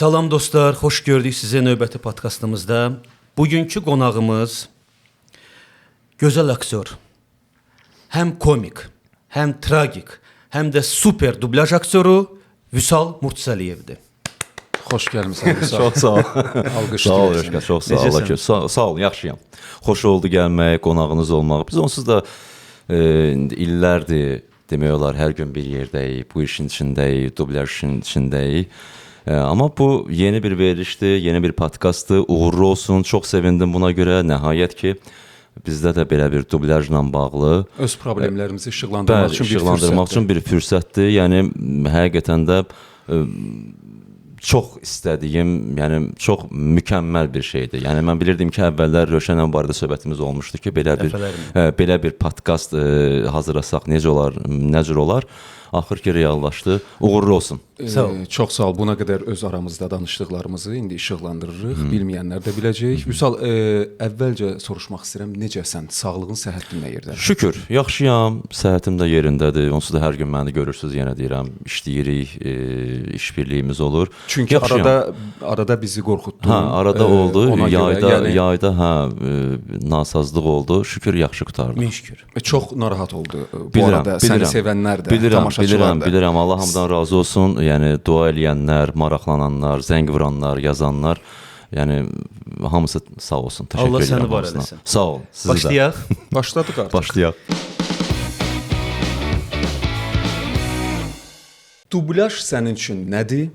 Salam dostlar, xoş gördük sizi növbəti podkastımızda. Bugünkü qonağımız gözəl aktyor. Həm komik, həm tragik, həm də super dublyaj aktyoru Vüsal Murtuzəliyevdir. Xoş gəlmisən Vüsal. Çox sağ ol. Alqış Sağ ol diləyirəm. Rəşqət, çox sağ ol. Necəsən? Sağ ol, yaxşıyam. Xoş oldu gəlmək, qonağınız olmaq. Biz onsuz da indi illərdir demək olar hər gün bir yerdəyik, bu işin içindəyik, dublyaj işin içindəyik. Amma bu yeni bir verilişdir, yeni bir podkastdır. Uğurlu olsun. Çox sevindim buna görə. Nəhayət ki, bizdə də belə bir dublyajla bağlı Öz problemlərimizi işıqlandırmaq üçün bir işıqlandırmaq fürsətdir. üçün bir fürsətdir. Yəni həqiqətən də çox istədiyim, yəni çox mükəmməl bir şeydir. Yəni mən bilirdim ki, əvvəllər Rövşənlə bu barədə söhbətimiz olmuşdu ki, belə bir podkast hazırlasaq necə olar, nə cür olar? Axır ki, reallaşdı. Uğurlu olsun. Sağ ol. Çox sağ ol. Buna qədər öz aramızda danışdıqlarımızı indi işıqlandırırıq. Bilməyənlər də biləcək. Vüsal, əvvəlcə soruşmaq istəyirəm, necəsən? Sağlığın, səhhətin nə yerdədir? Şükür, yaxşıyam. Səhhətim də yerindədir. Onsuz da hər gün məni görürsüz, yenə deyirəm, işləyirik, işbirliyimiz olur. Çünki arada bizi qorxutdu. Arada oldu. Ona görə, Yayda nasazlıq oldu. Şükür, yaxşı qurtardı. Min şükür. çox narahat oldu. Bu arada səni sevənlər də, tamaşaçılar da. Bilirəm. Allah hamıdan razı olsun. Yəni dua eləyənlər, maraqlananlar, zəng vuranlar, yazanlar, yəni hamısı sağ olsun. Təşəkkür Allah edirəm. səni var hamısına. eləsin. Sağ ol. Sizi də. Başlayaq. Başladıq artıq. Başlayaq. Dublyaj sənin üçün nədir?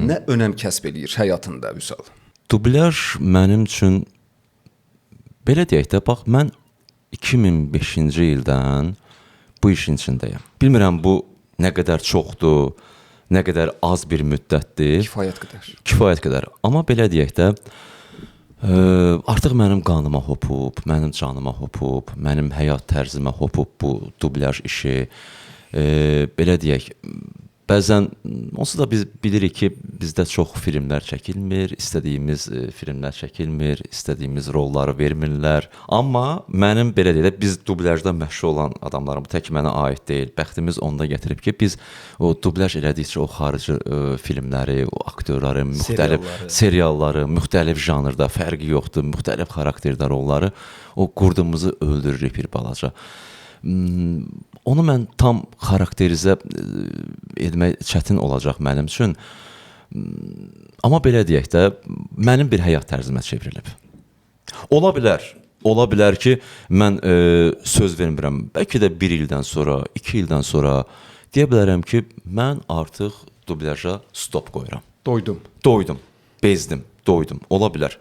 Nə önəm kəsb eləyir həyatında Vüsal? Dublyaj mənim üçün belə deyək də, bax mən 2005-ci ildən bu işin içindəyəm. Bilmirəm bu nə qədər çoxdur, nə qədər az bir müddətdir. Kifayət qədər. Amma belə deyək də, artıq mənim qanıma hopub, mənim canıma hopub, mənim həyat tərzimə hopub bu dublyaj işi. Belə deyək, bəzən onsuz da biz bilirik ki, bizdə çox filmlər çəkilmir, istədiyimiz filmlər çəkilmir, istədiyimiz rolları vermirlər. Amma mənim belə deyək də, biz dublyajda məşğul olan adamlarım, bu tək mənə aid deyil. Bəxtimiz onda gətirib ki, biz o dublyaj elədikcə o xarici filmləri, o aktyorları, müxtəlif serialları, müxtəlif janrda, fərqi yoxdur, müxtəlif xarakterdə rolları o qurdumuzu öldürürük bir balaca. Onu mən tam xarakterizə etmək çətin olacaq mənim üçün. Amma belə deyək də, mənim bir həyat tərzimə çevrilib. Ola bilər ki, mən söz vermirəm. Bəlkə də 1 ildən sonra, 2 ildən sonra deyə bilərəm ki, mən artıq dublyaja stop qoyuram. Doydum, bezdim, doydum. Ola bilər.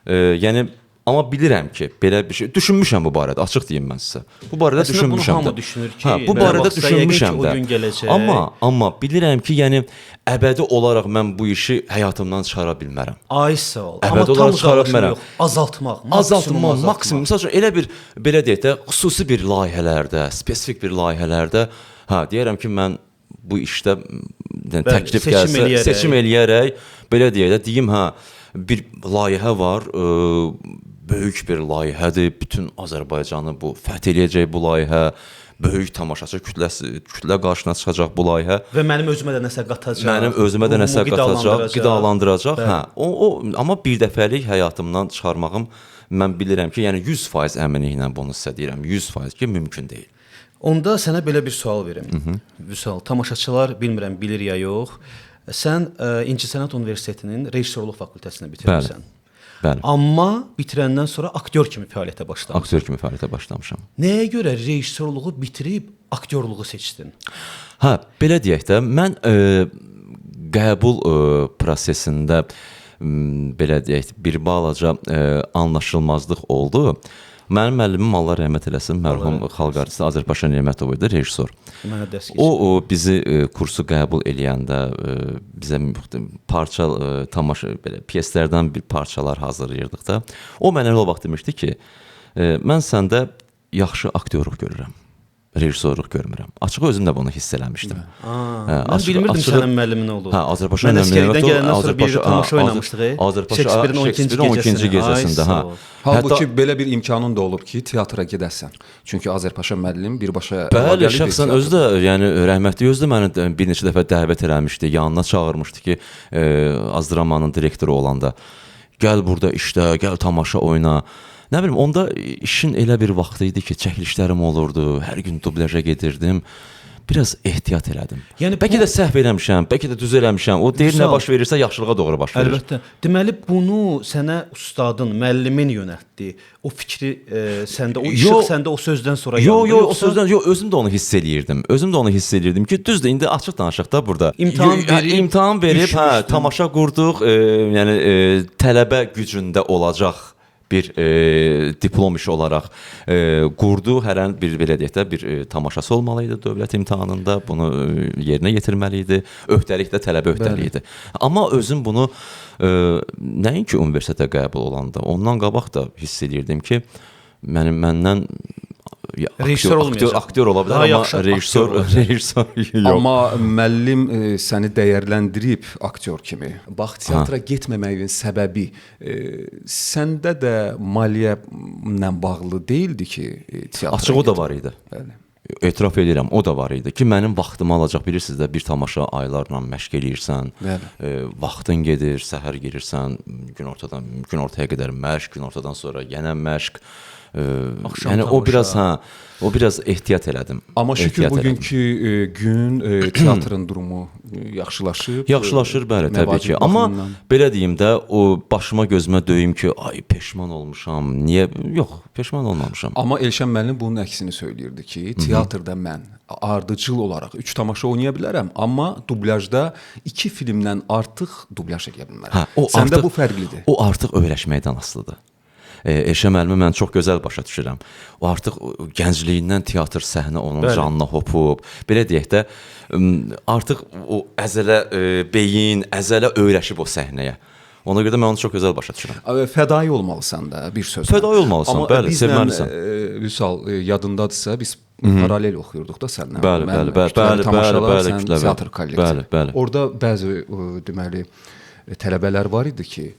Yəni, amma bilirəm ki, belə bir şey düşünmüşəm bu barədə, açıq deyim mən sizə. Bu barədə düşünmüşəm də. Bunu hamı düşünür ki, bu barədə düşünmüşəm də. O gün gələcək. Amma bilirəm ki, yəni əbədi olaraq mən bu işi həyatımdan çıxara bilmərəm. Ay sağ ol. Amma tam çıxara bilmərəm. Azaltmaq, maksimum. Məsələn, elə bir belə deyək də, xüsusi bir layihələrdə, spesifik bir layihələrdə, deyərəm ki, mən bu işdə təklif gəlsə, seçim eləyərək, belə deyək də, deyim, bir layihə var, böyük bir layihədir, bütün Azərbaycanı bu fəth eləyəcək bu layihə, böyük tamaşaçı kütlə qarşına çıxacaq bu layihə. Və mənim özümə də nəsə qatacaq, qidalandıracaq. Amma bir dəfəlik həyatımdan çıxarmağım, mən bilirəm ki, yəni 100% əminliklə bunu sizə deyirəm, 100% ki, mümkün deyil. Onda sənə belə bir sual verim. Vüsal, tamaşaçılar bilmirəm, bilir ya yox. Sən İncəsənət Universitetinin rejissorluq fakültəsini bitirmisən. Bəli. Amma bitirəndən sonra aktyor kimi fəaliyyətə başlamışam. Nəyə görə rejissorluğu bitirib aktyorluğu seçdin? Belə deyək də, mən qəbul prosesində belə deyək, bir balaca anlaşılmazlıq oldu. Mənim müəllimim Allah rəhmət eləsin, mərhum xalq artisti Azərbaycan Nemətov idi, rejissor. O bizi kursu qəbul eləyəndə bizə parça pyeslərdən bir parçalar hazırlayırdıq da. O mənə o vaxt demişdi ki, mən səndə yaxşı aktyorluq görürəm. rejissorluq görmürəm. Açıq özüm də bunu hiss eləmişdim. Mən bilmirdim sənin müəllimin olub. Hə, Azərbaycan Mən əsgərlikdən gələndən sonra bir Azərbaycan tamaşa oynamışdıq. Şekspirin 12-ci gecəsində, hə. Halbuki belə bir imkanın da olub ki, teatra gedəsən. Çünki Azərbaycan müəllim birbaşa Bəli, şəxsən özü də, yəni rəhmətli özü də məni bir neçə dəfə dəvət eləmişdi, yanına çağırmışdı ki, Azdramanın direktoru olanda, gəl burada işlə, gəl tamaşa oyna. Nə bilim, onda işin elə bir vaxtı idi ki, çəkilişlərim olurdu, hər gün dublaja gedirdim. Biraz ehtiyat elədim. Yəni bəlkə də səhv eləmişəm, bəlkə də düz eləmişəm. O deyir nə baş verirsə yaxşılığa doğru baş verir. Əlbəttə. Deməli bunu sənə ustadın, müəllimin yönəltdi. O fikri səndə, o işıq səndə o sözdən sonra yandı. Yox, o sözdən özüm də onu hiss eləyirdim. Özüm də onu hiss eləyirdim ki, düzdür, indi açıq danışaq da burada. İmtahan verib, hə, tamaşa qurduq, yəni tələbə gücündə olacaq bir diplom işi olaraq qurdu. Hərən bir belə deyək də bir tamaşası olmalı idi dövlət imtahanında. Bunu yerinə yetirməli idi. Öhdəlik də tələbə öhdəliyi idi. Amma özüm bunu nəinki universitetə qəbul olanda, ondan qabaq da hiss edirdim ki, məndən aktyor ola bilər, amma rejissor yox. Amma müəllim səni dəyərləndirib aktyor kimi. Bax, teatra getməməyin səbəbi səndə də maliyyələ bağlı deyildi ki, teatra. Açıq o da var idi. Bəli. Etiraf edirəm, o da var idi ki, mənim vaxtımı alacaq, bilirsiniz də, bir tamaşa aylarla məşq eləyirsən, vaxtın gedir, səhər girirsən, gün ortaya qədər məşq, gün ortadan sonra yenə məşq. Yəni o biraz ehtiyat elədim. Amma şükür bugünkü gün teatrın durumu yaxşılaşıb. Yaxşılaşır, bəli, təbii ki. Amma belə deyim də, o başıma gözümə döyüm ki, ay peşman olmuşam. Niyə? Yox, peşman olmamışam. Amma Elşən müəllim bunun əksini söyləyirdi ki, teatrda mən ardıcıl olaraq 3 tamaşa oynaya bilərəm, amma dublyajda 2 filmdən artıq dublyaj edə bilmərəm. Səndə bu fərqlidir. O artıq öyrəşməkdən asılıdır. Elşən müəllimi mən çox gözəl başa düşürəm. O artıq gəncliyindən teatr səhnə onun canına hopub. Belə deyək də, artıq o əzələ beyin, əzələ öyrəşib o səhnəyə. Ona görə də mən onu çox gözəl başa düşürəm. Fədai olmalısan da, bir sözlə. Fədai olmalısan, bəli, sevməlisən. Amma Vüsal, yadındadırsa, biz paralel oxuyurduq da səndən. Bəli, sən teatr kollektivi. Orada bəzi, deməli, tələbələr var idi ki,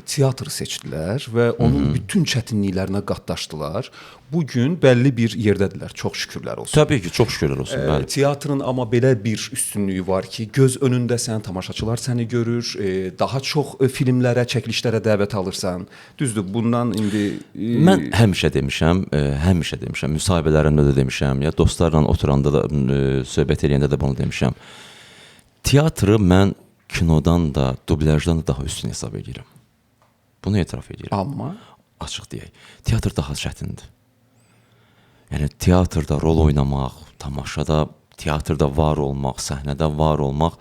teatr seçdilər və onun bütün çətinliklərinə qatlaşdılar. Bugün bəlli bir yerdədirlər, çox şükürlər olsun. Təbii ki, çox şükürlər olsun, bəli. Teatrın amma belə bir üstünlüyü var ki, göz önündəsən, tamaşaçılar səni görür, daha çox filmlərə, çəkilişlərə dəvət alırsan. Düzdür, bundan indi... Mən həmişə demişəm, müsahibələrimdə də demişəm, ya dostlarla oturanda da, söhbət eləyəndə də bunu demişəm. Teatrı mən kinodan da, dublyajdan da daha üstün hesab edirəm. Bunu etiraf edirəm. Amma? Açıq deyək, teatr daha çətindir. Yəni, teatrda rol oynamaq, tamaşada, teatrda var olmaq, səhnədə var olmaq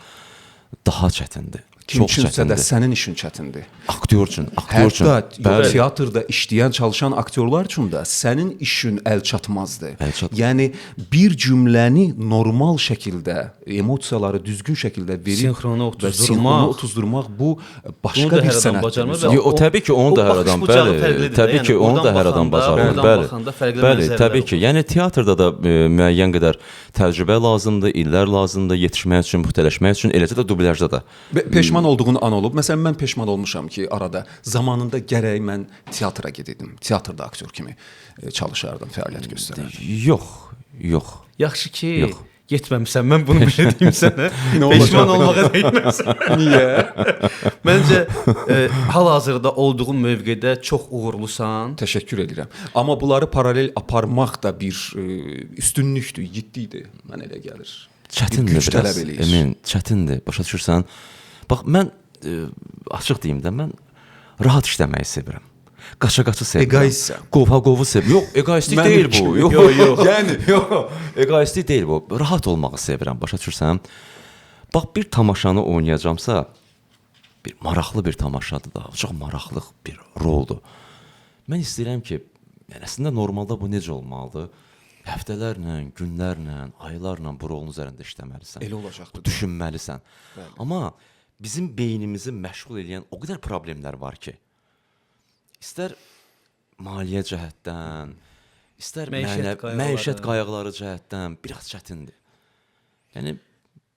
daha çətindir. Kim üçünsə də sənin işin çətindir. Aktyor üçün. Hətta teatrda işləyən, çalışan aktyorlar üçün də sənin işin əlçatmazdır. Yəni, bir cümləni normal şəkildə, emosiyaları düzgün şəkildə verib, sinxronu otuzdurmaq, bu başqa bir sənətdir. O, təbii ki, onu da hər adam, təbii ki, onu da hər adam bacarır. Bəli, təbii ki, yəni teatrda da müəyyən qədər təcrübə lazımdır, illər lazımdır, yetişmək üçün, puxtələşmək üçün, eləcə də dublyajda da. Peşman olduğun an olub. Məsələn, mən peşman olmuşam ki, arada zamanında gərək mən teatra gedirdim. Teatrda aktyor kimi çalışardım, fəaliyyət göstərərdim. Yox. Yaxşı ki, getməmişsən. Mən bunu belə deyim sənə. Peşman olmağa dəyməz. Niyə? Məncə hal-hazırda olduğun mövqedə çox uğurlusan. Təşəkkür edirəm. Amma bunları paralel aparmaq da bir üstünlükdür, yiddikdir. Mən elə gəlir. Çətindir biraz. Emin, çətindir. Başa düşürsən? Bax, mən açıq deyim də, mən rahat işləməyi sevirəm. Qaça-qaça sevirəm. Egoistsən. Qova-qovu sevirəm. Yox, egoistlik deyil bu. Yox. Yəni, egoistlik deyil bu. Rahat olmağı sevirəm, başa düşürsən? Bax, bir tamaşanı oynayacamsa, bir maraqlı bir tamaşadır da, çox maraqlı bir roldur. Mən istəyirəm ki, əslində normalda bu necə olmalıdır? Həftələrlə, günlərlə, aylarla bu rolun üzərində işləməlisən. Elə olacaqdır. Düşünməlisən. Amma bizim beynimizi məşğul edən o qədər problemlər var ki, istər maliyyə cəhətdən, istər Məişət məişət qayğıları cəhətdən biraz çətindir. Yəni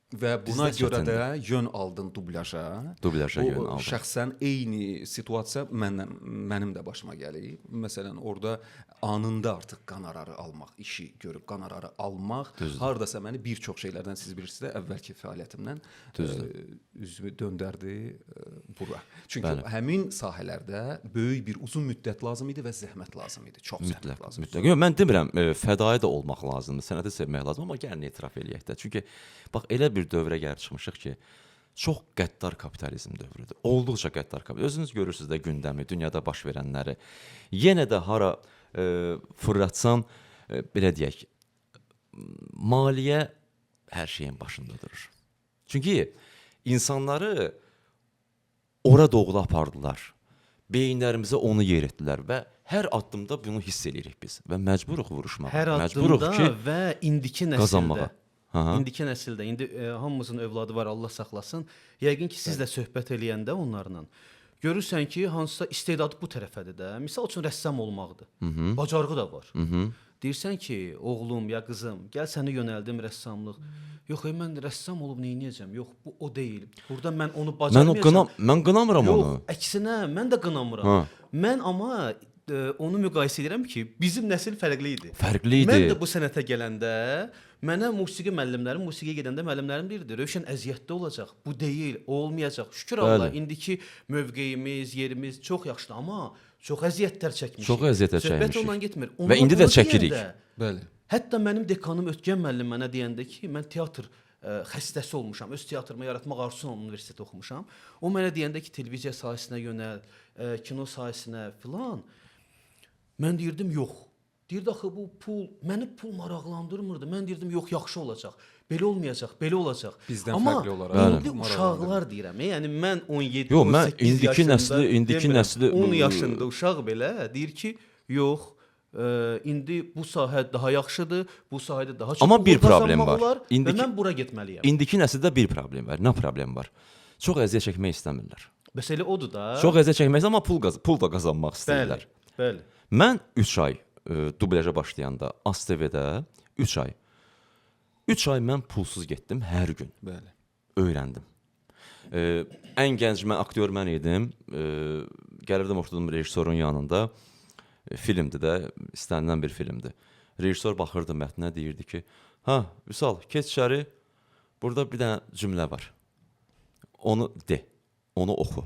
və buna görə də yön aldın dublaja. Dublaja yön aldım. Şəxsən eyni situasiya mənim də başıma gəlib. Məsələn, orada anında artıq qonorarı almaq, işi görüb qonorarı almaq hardasa məni bir çox şeylərdən siz bilirsiniz də əvvəlki fəaliyyətimdən üzümü döndərdi bura. Çünki həmin sahələrdə böyük bir uzun müddət lazım idi və zəhmət lazım idi. Çox zəhmət lazım idi. Yox, mən demirəm fədai də olmaq lazımdır, sənəti sevmək lazımdır, amma gəlin etiraf eləyək də. Çünki bax elə bir dövrə gəlib çıxmışıq ki, çox qəddar kapitalizm dövrüdür. Olduqca qəddar kapitalizm. Özünüz görürsünüz də gündəmi, dünyada baş verənləri. Yenə də hara fırlatsan, belə deyək, maliyyə hər şeyin başında durur. Çünki insanları ora doğru apardılar. Beyinlərimizə onu yer etdilər və hər addımda bunu hiss edirik biz və məcburuq vuruşmağa. Hər addımda və indiki nəsildə. İndiki nəsildə, indi hamımızın övladı var, Allah saxlasın. Yəqin ki, siz də söhbət eləyəndə onlarla görürsən ki, hansısa istedadı bu tərəfədir də. Misal üçün rəssam olmaqdır. Bacarığı da var. Deyirsən ki, oğlum ya qızım, gəl səni yönəldim rəssamlıq. Yox, mən rəssam olub nə edəcəm? Yox, bu o deyil. Burada mən onu bacarmayacağam. Mən qınamıram onu. Yox, əksinə mən də qınamıram. Mən amma onu müqayisə edirəm ki, bizim nəsil fərqli idi. Fərqli idi. Mən də bu sənətə gələndə mənə musiqi müəllimlərim, musiqiyə gedəndə müəllimlərim deyirdi, Rövşən əziyyətli olacaq. Bu deyil, o olmayacaq. Şükür Allah, indiki mövqeyimiz, yerimiz çox yaxşıdır, amma çox əziyyətlər çəkmişik. Çox əziyyətlər çəkmişik. Söhbət ondan getmir. Və indi də çəkirik. Bəli. Hətta mənim dekanım ötən müəllim mənə deyəndə ki, mən teatr xəstəsi olmuşam. Öz teatrımı yaratmaq arzusu ilə universitetdə oxumuşam. O mənə deyəndə ki, televiziya sahəsinə yönəl, kino sahəsinə filan. Mən deyirdim, yox. Deyirdi, axı bu pul, məni pul maraqlandırmırdı. Mən deyirdim, yox, yaxşı olacaq. Belə olmayacaq, belə olacaq. Bizdən fərqli olaraq. Amma indi uşaqlar deyirəm. Yəni mən 17, 18 yaşında, indiki nəsli 10 yaşında uşaq belə deyir ki, yox, indi bu sahə daha yaxşıdır, bu sahədə daha çox amma bir problem var. Və mən bura getməliyəm. İndiki nəsildə bir problem var. Nə problem var? Çox əziyyət çəkmək istəmirlər. Bəs elə odur da. Çox əziyyət çəkmək istəyirlər, amma pul da qazanmaq istəyirlər. Bəli. Mən 3 ay dublaja başlayanda ASTV-də 3 ay. 3 ay mən pulsuz getdim hər gün. Bəli. Öyrəndim. Ən gənc aktyor mən idim. Gəlirdim oxudum rejissorun yanında. Filmdir də, istənilən bir filmdir. Rejissor baxırdı mətnə, deyirdi ki, Vüsal, keç içəri. Burada bir dənə cümlə var. Onu de, onu oxu.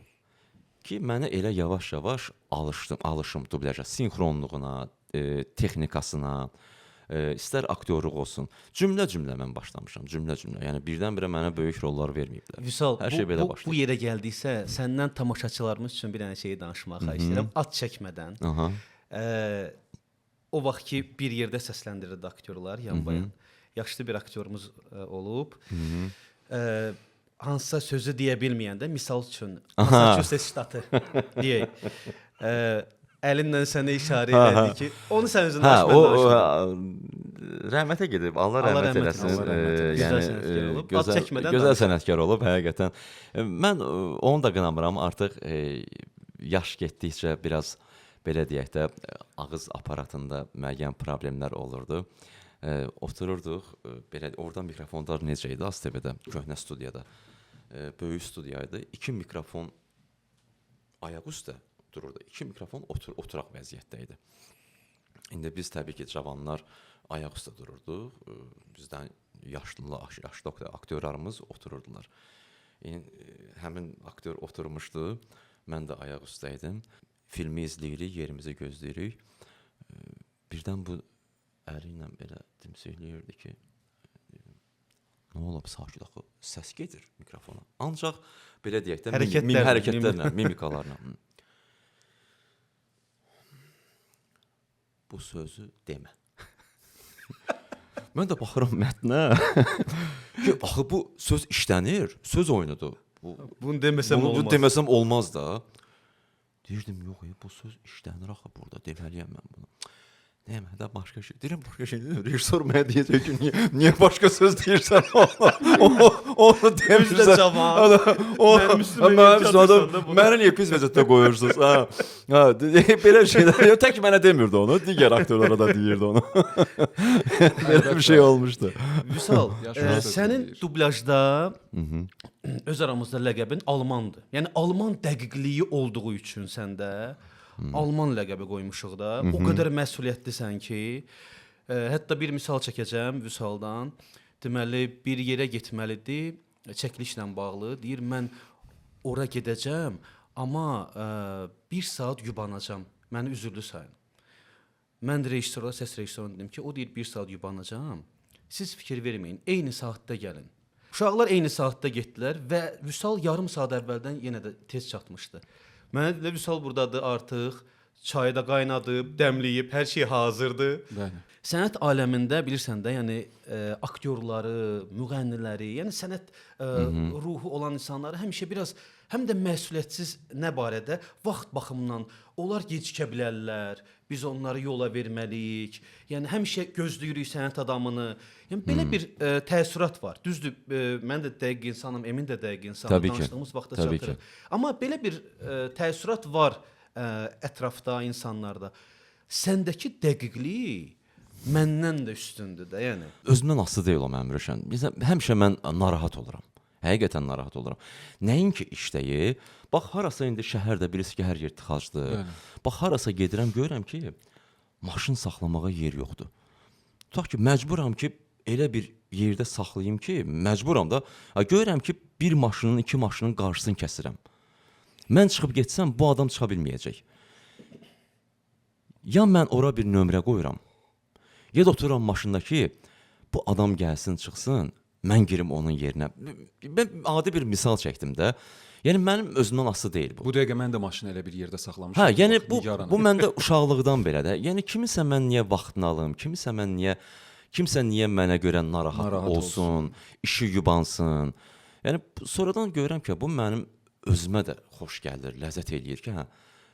Ki mənə elə yavaş-yavaş alışım dublaja, sinxronluğuna, texnikasına, istər aktyorluq olsun. Cümlə-cümlə mən başlamışam, cümlə-cümlə. Yəni birdən-birə mənə böyük rollar verməyiblər. Vüsal, hər şey belə başlayır. Bu yerə gəldiksə, səndən tamaşaçılarımız üçün bir dənə şeyi danışmağı xahiş edirəm. Ad çəkmədən. O vaxt ki, bir yerdə səsləndirirdi aktyorlar, yan-bayan. Yaxşı bir aktyorumuz olub. Hansısa sözü deyə bilməyəndə, misal üçün, Massachusetts ştatı deyək. Əlinlə sənə işarə elədi ki, onu sən özün rəhmətə gedib, Allah rəhmət eləsin. Yəni gözəl sənətkar olub həqiqətən. Mən onu da qınamıram, artıq yaş getdikcə biraz belə deyək də ağız aparatında müəyyən problemlər olurdu. Otururduq, belə oradan mikrofonlar necə idi ASTV-də, köhnə studiyada. Böyük studiyaydı. 2 mikrofon ayaq üstə dururdu. 2 mikrofon oturaq vəziyyətdə idi. İndi biz təbii ki, cavanlar ayaq üstə dururduq. Bizdən yaşlı aktyorlarımız otururdular. Həmin aktyor oturmuşdu. Mən də ayaq üstə idim. Filmi izləyirik, yerimizi gözləyirik. Birdən bu əli ilə belə dimsikləyirdi ki, nə olub, sakit axı, səs gedir mikrofona. Ancaq belə deyək də, hərəkətlərlə, mimikalarla. Bu sözü demə. Mən də baxıram mətnə. Axı bu söz işlənir, söz oyunudur. Bunu deməsəm olmaz. Bunu deməsəm olmaz da. Deyirdim, yox, bu söz işlənir axı burada, deməliyəm mən bunu. Deyəm, də başqa şey. Deyirəm, başqa şey deyirəm. Rejissor mənə deyəcək ki, niyə başqa söz deyirsən? Onu demişsən. Cavan. Mənə niyə pis vəziyyətdə qoyursunuz? Ha, belə şeylər. Tək mənə demirdi onu, digər aktyorlara da deyirdi onu. Belə bir şey olmuşdu. Vüsal, sənin dublyajda öz aramızda ləqəbin Almandır. Yəni Alman dəqiqliyi olduğu üçün səndə Alman ləqəbi qoymuşuq da. O qədər məsuliyyətlisən ki, hətta bir misal çəkəcəm Vüsaldan. Deməli, bir yerə getməlidir, çəkilişlə bağlı. Deyir, mən ora gedəcəm, amma 1 saat yubanacam. Məni üzürlü sayın. Mən rejissora, səs rejissoruna dedim ki, o deyir 1 saat yubanacam. Siz fikir verməyin, eyni saatda gəlin. Uşaqlar eyni saatda getdilər və Vüsal yarım saat əvvəldən yenə də tez çatmışdı. Mənə dedilər, Vüsal buradadır artıq, çayı da qaynadıb, dəmləyib, hər şey hazırdır. Bəli. Sənət aləmində bilirsən də, yəni aktyorları, müğənniləri, yəni sənət ruhu olan insanları həmişə biraz həm də məsuliyyətsiz nə barədə vaxt baxımından onlar gecikə bilərlər. Biz onları yola verməliyik. Yəni həmişə gözləyirik sənət adamını. Yəni belə bir təəssürat var. Düzdür, mən də dəqiq insanam, Emin də dəqiq insanam. Danışdığımız vaxtda çatdırır. Amma belə bir təəssürat var ətrafda, insanlarda. Səndəki dəqiqlik məndən də üstündür də, yəni. Özümdən asılı deyil o mənim Rövşən. Həmişə mən narahat oluram. Həqiqətən narahat oluram. Nəinki işdəyi, bax harasa indi şəhərdə bilirsiz ki, hər yer tıxacdır. Bax harasa gedirəm, görürəm ki, maşın saxlamağa yer yoxdur. Tutaq ki, məcburam ki, elə bir yerdə saxlayım ki, məcburam da, görürəm ki, bir maşının, 2 maşının qarşısını kəsirəm. Mən çıxıb getsəm, bu adam çıxa bilməyəcək. Ya mən ora bir nömrə qoyuram, ya da otururam maşında ki, bu adam gəlsin, çıxsın, mən girim onun yerinə. Mən adi bir misal çəkdim də. Yəni mənim özümdən asılı deyil bu. Bu dəqiqə mən də maşını elə bir yerdə saxlamışam. Hə, yəni bu məndə uşaqlıqdan belə də. Yəni kimisə mən niyə vaxtını alım, kimsə niyə mənə görə narahat olsun, işi yubansın. Yəni sonradan görürəm ki, bu mənim özümə də xoş gəlir, ləzzət eləyir ki, hə.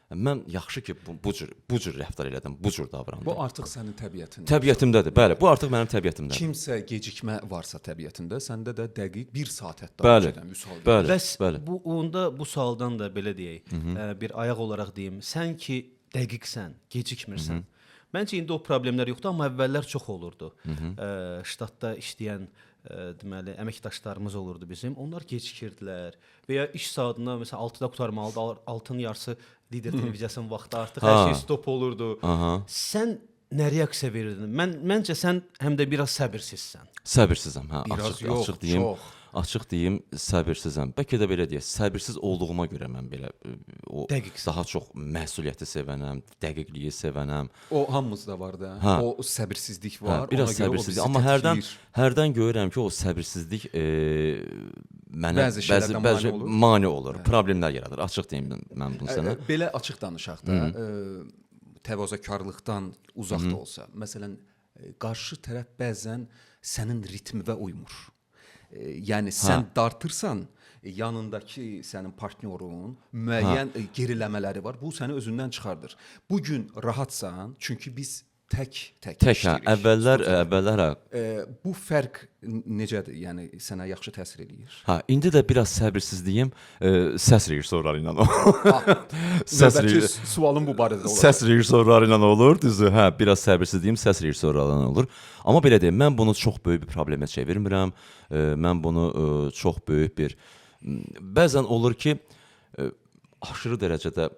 Mən yaxşı ki, bu cür rəftar elədim, bu cür davrandım. Bu artıq sənin təbiətindədir. Təbiətimdədir, bəli. Bu artıq mənim təbiətimdədir. Kimsə gecikmə varsa təbiətində, səndə də dəqiq 1 saat hətta öncədən vüsal verir. Bəs bu sualdan da belə deyək, bir ayaq olaraq deyim, sən ki dəqiqsən, gecikmirsən. Məncə indi o problemlər yoxdur, amma əvvəllər çox olurdu. Ştatda işləyən deməli əməkdaşlarımız olurdu bizim. Onlar gecikirdilər və ya iş saatına məsələn 6-da qurtarmalıdır, 6-nın yarısı lider televiziyasının vaxtı artıq hər şey stop olurdu. Sən nə reaksiya verirdin? Məncə sən həm də biraz səbirsizsən. Səbirsizəm, hə, açıq deyim, səbirsizəm. Bəlkə də belə deyək, səbirsiz olduğuma görə mən belə daha çox məsuliyyəti sevənəm, dəqiqliyi sevənəm. O hamımızda var da. O səbirsizlik var. Biraz səbirsizlik, amma hərdən görürəm ki, o səbirsizlik mənə bəzi mane olur, problemlər yaradır. Açıq deyim mən bunu sənə. Belə açıq danışaq da, təvazökarlıqdan uzaq da olsa, məsələn, qarşı tərəf bəzən sənin ritmə uymur. Yəni sən dartırsan, yanındakı sənin partnyorun müəyyən geriləmələri var. Bu səni özündən çıxardır. Bu gün rahatsan, çünki biz tək işləyirik. Əvvəllər. Bu fərq necədir? Yəni sənə yaxşı təsir eləyir? Hə, indi də biraz səbirsizliyim səs rejissorları ilə olur. Sualım bu barədə olur. Səs rejissorları ilə olur, düzdür? Hə, biraz səbirsizliyim səs rejissorları ilə olur. Amma belə deyim, mən bunu çox böyük bir problemə çevirmirəm. Mən bunu çox böyük bir bəzən olur ki, aşırı dərəcədə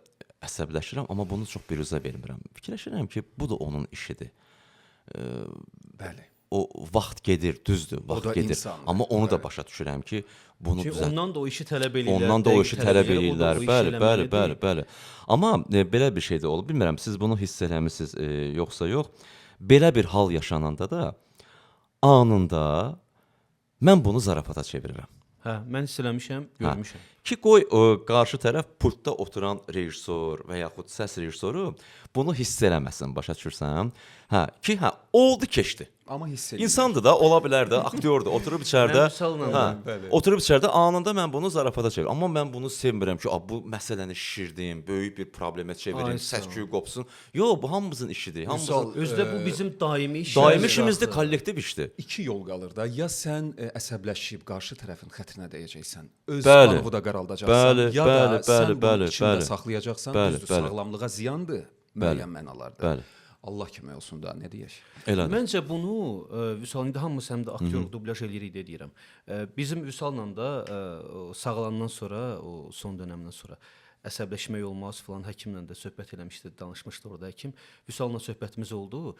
əsəbləşirəm, amma bunu çox biruzə vermirəm. Fikirləşirəm ki, bu da onun işidir. Bəli. O vaxt gedir, düzdür, vaxt gedir. İnsandır, amma onu da başa düşürəm ki, bunu düzəlt. Ondan da o işi tələb eləyirlər. Ondan da o işi tələb eləyirlər. Bəli. Amma belə bir şey də olub. Bilmirəm, siz bunu hiss eləmisiniz yoxsa yox. Belə bir hal yaşananda da anında mən bunu zarafata çevirirəm. Hə, mən hiss eləmişəm, görmüşəm. Ki qoy qarşı tərəf pultda oturan rejissor və yaxud səs rejissoru bunu hiss eləməsin, başa düşürsən? Oldu keçdi. Amma hiss edir. İnsandır da, ola bilər də, aktyordur, oturub içəridə. Bəli. Oturub içəridə anında mən bunu zarafata çevirirəm. Amma mən bunu sevmirəm ki, bu məsələni şişirdim, böyük bir problemə çevirim, səs-küy qopsun. Yox, bu hamımızın işidir. Özdə bu bizim daimi işimizdir. Daimi işimizdir, kollektiv işdir. İki yol qalır da. Ya sən əsəbləşib qarşı tərəfin xətrinə dəyəcəksən, öz Bəli. qanını da qaraldacaqsan, Bəli, ya da bəli, sən bəli, bunu bəli, içində bəli. saxlayacaqsan, Bəli, düzdür, bəli. sağlamlığa ziyandır müəyyən mənalarda. Bəli. Allah kömək olsun da, nə deyək? Elədir. Məncə bunu Vüsal indi hamımız həm də aktyor dublyaj eləyirik deyə deyirəm. Bizim Vüsalla da sağalandan sonra, o son dönəmdən sonra əsəbləşmək olmaz filan həkimlə də söhbət eləmişdi, danışmışdı orada həkim. Vüsalla söhbətimiz oldu.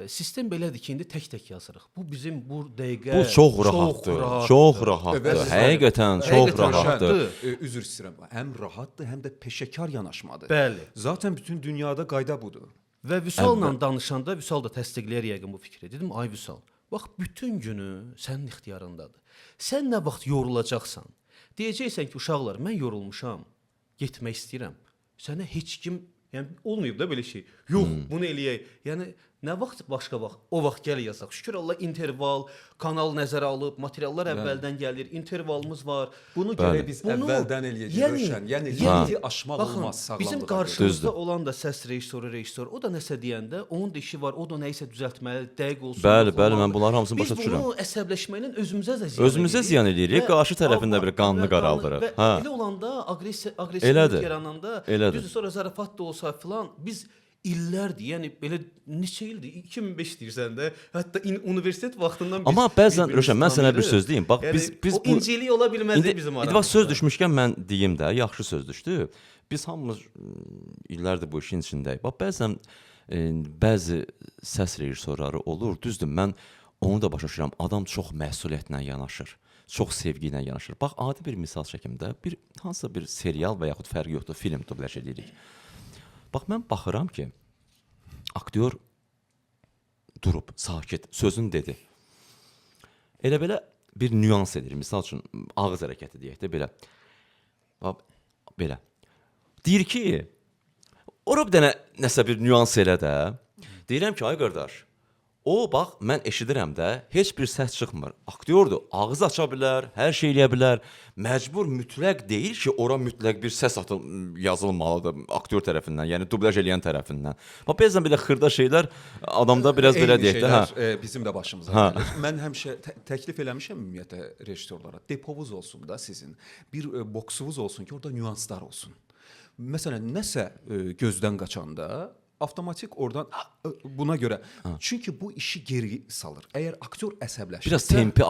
Sistem belədir ki, indi tək-tək yazırıq. Bu bizim bu dəqiqə Bu çox rahatdır. Çox rahatdır. Həqiqətən çox rahatdır. Üzr istəyirəm. Həm rahatdır, həm də peşəkar yanaşmadır. Bəli. Zaten bütün dünyada qayda budur. Və Vüsalla danışanda Vüsal da təsdiqləyir yəqin bu fikri. Dedim, ay Vüsal, bax bütün günü sənin ixtiyarındadır. Sən nə vaxt yorulacaqsan, deyəcəksən ki, uşaqlar, mən yorulmuşam, getmək istəyirəm. Sənə heç kim, yəni olmayıb da belə şey. Yox, bunu eləyək. Yəni nə vaxt başqa vaxt, o vaxt gəl yazaq. Şükür Allah interval, kanal nəzərə alıb, materiallar əvvəldən gəlir, intervalımız var. Bunu gərək biz əvvəldən eləyəcəyik Rövşən. Yəni limiti aşmaq olmaz sağlamlığa. Bizim qarşımızda olan da səs rejissoru, o da nəsə deyəndə, onun da işi var, o da nəyisə düzəltməli, dəqiq olsun. Bəli, mən bunların hamısını başa düşürəm. Biz bunu əsəbləşməklə özümüzə də ziyan edirik. Özümüzə ziyan edirik, qarşı tərəfində bir qanını qaraldırıq. Elə olanda aqressiv yarananda, düzdür, sonra zarafat da olsa filan, biz illərdir, yəni belə neçə ildir, 2005 deyirsən də, hətta universitet vaxtından biz. Amma bəzən Rövşən, mən sənə bir söz deyim. Bax yəni, biz o incəlik ola bilməzdi bizim aramızda. İndi bax söz düşmüşkən mən deyim də, yaxşı söz düşdü. Biz hamımız illərdir bu işin içindəyik. Bax bəzən bəzi səs rejissorları olur, düzdür, mən onu da başa düşürəm. Adam çox məsuliyyətlə yanaşır. Çox sevgi ilə yanaşır. Bax adi bir misal çəkim də, hansısa bir serial və yaxud fərqi yoxdur, film dublyaj edirik. Bax, mən baxıram ki, aktyor durub, sakit, sözünü dedi. Elə belə bir nüans edir. Misal üçün, ağız hərəkəti deyək də, belə. Bax, belə. Deyir ki, ora bir dənə nəsə bir nüans elə də. Deyirəm ki, ay qardaş, o, bax, mən eşidirəm də, heç bir səs çıxmır. Aktyordur, ağız aça bilər, hər şey eləyə bilər. Məcbur, mütləq deyil ki, ora mütləq bir səs yazılmalıdır aktyor tərəfindən, yəni dublyaj eləyən tərəfindən. Bax, bəzən belə xırda şeylər adamda biraz belə deyək də. Eyni şeylər bizim də başımıza gəlir. Mən həmişə təklif eləmişəm ümumiyyətlə rejissorlara. Depovuz olsun da sizin, bir boksuvuz olsun ki, orada nüanslar olsun. Məsələn, nəsə gözdən qaçanda avtomatik oradan buna görə. Çünki bu işi geri salır. Əgər aktyor əsəbləşirsə, biraz tempi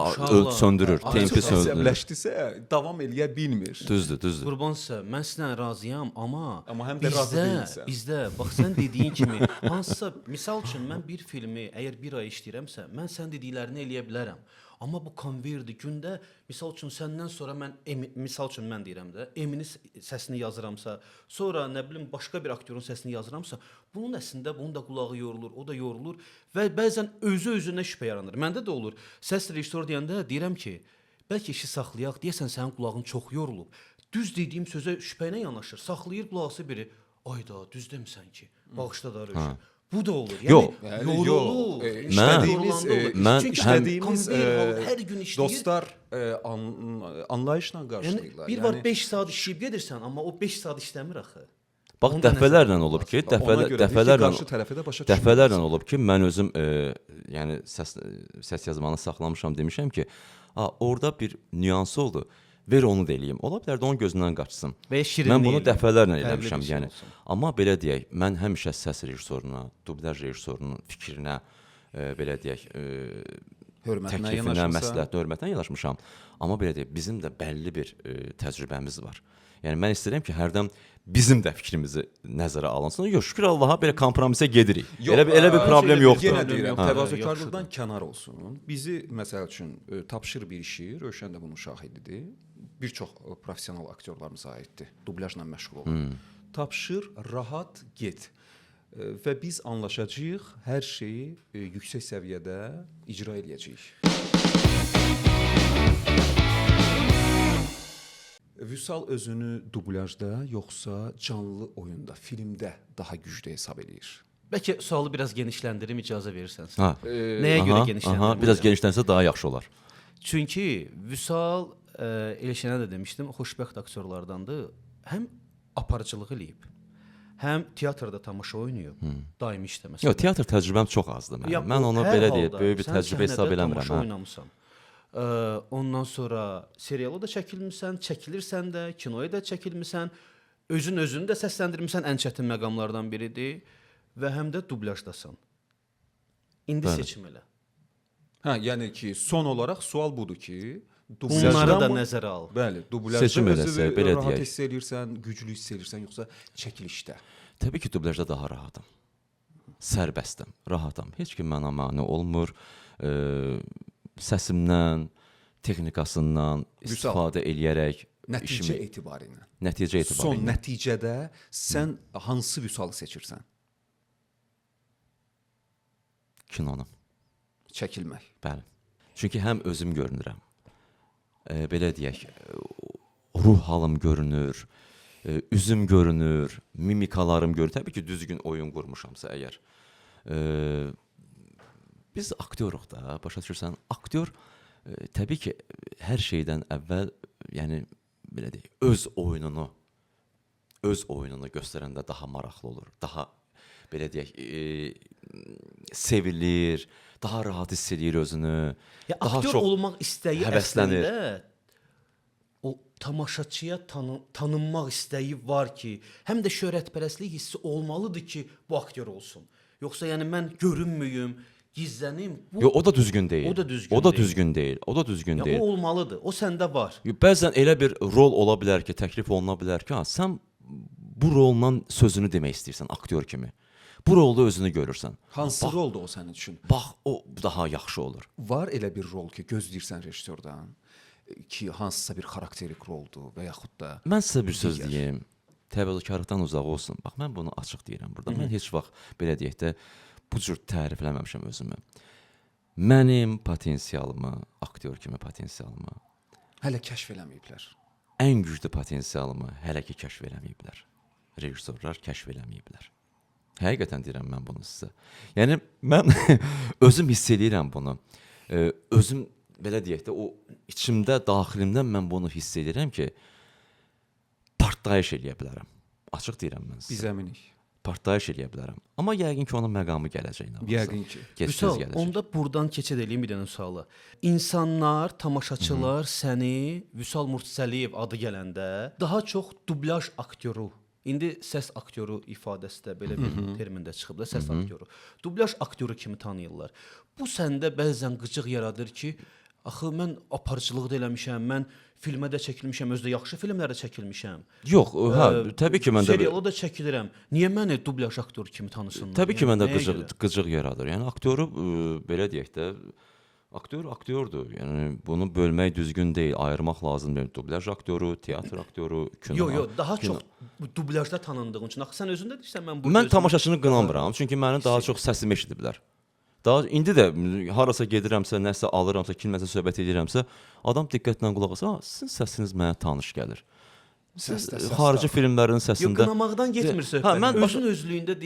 söndürür, tempi söndürür. Əsəbləşdirsə, davam eləyə bilmir. Düzdür. Qurbansə, mən sizlə razıyam, amma həm də razı deyilsən. Bizdə, bax sən dediyin kimi, hansısa misal üçün mən bir filmi əgər bir ay işləyirəmsə, mən sən dediklərini eləyə bilərəm. Amma bu konverdir. Gündə misal üçün səndən sonra mən misal üçün mən deyirəm də, Eminin səsini yazıramsa, sonra nə bilim başqa bir aktyorun səsini yazıramsa, bunun əslində bunun da qulağı yorulur, o da yorulur və bəzən özü-özünə şübhə yaranır. Məndə də olur. Səs rejissoru deyəndə deyirəm ki, bəlkə işi saxlayaq, deyəsən sənin qulağın çox yorulub. Düz dediyim sözə şübhə ilə yanaşır. Saxlayır qulağısı biri. Ayda, düz demirsən ki. Bağışla da Rövşən. Bu da olur. Yəni yorulur. Mən işlədiyimiz hər gün işləyir. Dostlar anlayışla qarşılayırlar. Yəni bir var 5 saat işləyib gedirsən, amma o 5 saat işləmir axı. Bax dəfələrlə olub ki, dəfələrlə olub ki, mən özüm yəni səs yazmanı saxlamışam demişəm ki, orada bir nüansı oldu. Ver onu da eləyim. Ola bilər də onun gözündən qaçsın. Mən bunu dəfələrlə eləmişəm, yəni. Amma belə deyək, mən həmişə səs rejissoruna, dublyaj rejissorunun fikrinə, belə deyək, təklifinə, məsləhətinə, hörmətinə yanaşmışam. Amma belə deyək, bizim də bəlli bir təcrübəmiz var. Yəni mən istəyirəm ki, hərdən bizim də fikrimizi nəzərə alınsın. Yox, şükür Allaha belə kompromisə gedirik. Elə bir problem yoxdur. Yenə deyirəm, təvazökarlıqdan kənar olsun. Bizi məsəl üçün tapşır bir işi, Rövşən də bunun şahididir. Bir çox professional aktyorlarımıza aiddir. Dublyajla məşğul olan. Tapşır, rahat get. Və biz anlaşacağıq, hər şeyi yüksək səviyyədə icra edəcəyik. Vüsal özünü dublyajda yoxsa canlı oyunda, filmdə daha güclü hesab eləyir? Bəlkə sualı biraz genişləndirim, icazə verirsənsə. Ha. Nəyə görə genişləndirim? Biraz genişlənsə daha yaxşı olar. Çünki Vüsal Elşənə də demişdim, xoşbəxt aktyorlardandır. Həm aparıcılıq eləyib, həm teatrda tamaşa oynayıb, daimi işləməsə. Yox, teatr təcrübəm çox azdır mənim. Mən onu belə deyib, böyük bir təcrübə hesab eləmirəm. Tamaşa oynamısan. Ondan sonra serialı da çəkilmisən, çəkilirsən də, kinoya da çəkilmisən, özünü də səsləndirmisən, ən çətin məqamlardan biridir və həm də dublyajdasan. İndi seçim elə. Hə, yəni ki, son olaraq sual budur ki, bunları da nəzərə al. Bəli, dublyajda Seçim eləsə, belə deyək. rahat hiss eləyirsən, güclü hiss eləyirsən, yoxsa çəkilişdə? Təbii ki, dublyajda daha rahatam. Sərbəstəm, rahatam. Heç kim mənə mane olmur. Səsimdən, texnikasından istifadə eləyərək Nəticə etibarı ilə. Nəticə etibarı Son ilə. nəticədə sən hansı Vüsalı seçirsən? Kinonu. Çəkilmək. Bəli. Çünki həm özüm görünürəm. Belə deyək, ruh halım görünür, üzüm görünür, mimikalarım görünür. Təbii ki, düzgün oyun qurmuşamsa əgər. Biz aktyoruq da, başa düşürsən? Aktyor təbii ki, hər şeydən əvvəl, yəni belə deyək, öz oyununu göstərəndə daha maraqlı olur. Daha belə deyək, sevilir, daha rahat hiss eləyir özünü. Ya, daha aktyor çox olmaq istəyi həvəslənir. əslində o tamaşaçıya tanınmaq istəyi var ki, həm də şöhrətpərəstlik hissi olmalıdır ki, bu aktyor olsun. Yoxsa yəni mən görünməyim, gizlənim. Yox, o da düzgün deyil. O da düzgün O da deyil. düzgün deyil. O da düzgün Ya, deyil. o olmalıdır. O səndə var. Bəzən elə bir rol ola bilər ki, təklif oluna bilər ki, ha, sən bu rolla sözünü demək istəyirsən aktyor kimi. Bu rolda özünü görürsən. Hansı roldur o sənin üçün? Bax, o daha yaxşı olur. Var elə bir rol ki, gözləyirsən rejissordan ki, hansısa bir xarakterik roldur və yaxud da Mən sizə bir söz deyim. Təvəkkülkarlıqdan uzaq olsun. Bax, mən bunu açıq deyirəm burada. Mən heç vaxt belə deyək də bu cür tərifləməmişəm özümü. Mənim potensialımı, aktyor kimi potensialımı, hələ kəşf eləməyiblər. ən güclü potensialımı hələ ki kəşf eləməyiblər. Rejissorlar kəşf eləməyiblər. Həqiqətən deyirəm mən bunu sizə. Yəni mən özüm hiss eləyirəm bunu. Özüm belə deyək də o içimdə, daxilimdən mən bunu hiss edirəm ki, partlayış eləyə bilərəm. Açıq deyirəm mən sizə. Biz əminik. Partlayış eləyə bilərəm. Amma yəqin ki, onun məqamı gələcək. Yəqin ki. Gec-tez gələcək. Onda buradan keçid eləyim bir dənə sualı. İnsanlar, tamaşaçılar səni Vüsal Murtuzəliyev adı gələndə daha çox dublyaj aktyoru, indi səs aktyoru ifadəsi də belə bir termində çıxıb da, səs aktyoru. Dublyaj aktyoru kimi tanıyırlar. Bu səndə bəzən qıcıq yaradır ki, axı mən aparıcılıq da eləmişəm, mən filmə də çəkilmişəm, özdə yaxşı filmlərdə çəkilmişəm. Yox, hə, təbii ki, məndə serialı da çəkilirəm. Niyə məni dublyaj aktyoru kimi tanısınlar? təbii ki, məndə Nəyə görə? qıcıq yaradır. Yəni aktyoru belə deyək də aktyordur. Yəni bunu bölmək düzgün deyil, ayırmaq lazımdır. Dublyaj aktyoru, teatr aktyoru, kino. Yox, daha çox dublyajda tanındığın üçün. Axı sən özün də deyirsən mən Mən tamaşaçını qınamıram, çünki mənim daha çox səsimi eşidiblər. Daha indi də harasa gedirəmsə, nəsə alıramsa, kimləsə söhbət edirəmsə, adam diqqətlə qulaq asa, sizin səsiniz mənə tanış gəlir. Siz xarici filmlərin səsində Yox, qınamaqdan getmir söhbət. Hə, mən özün özlüyündə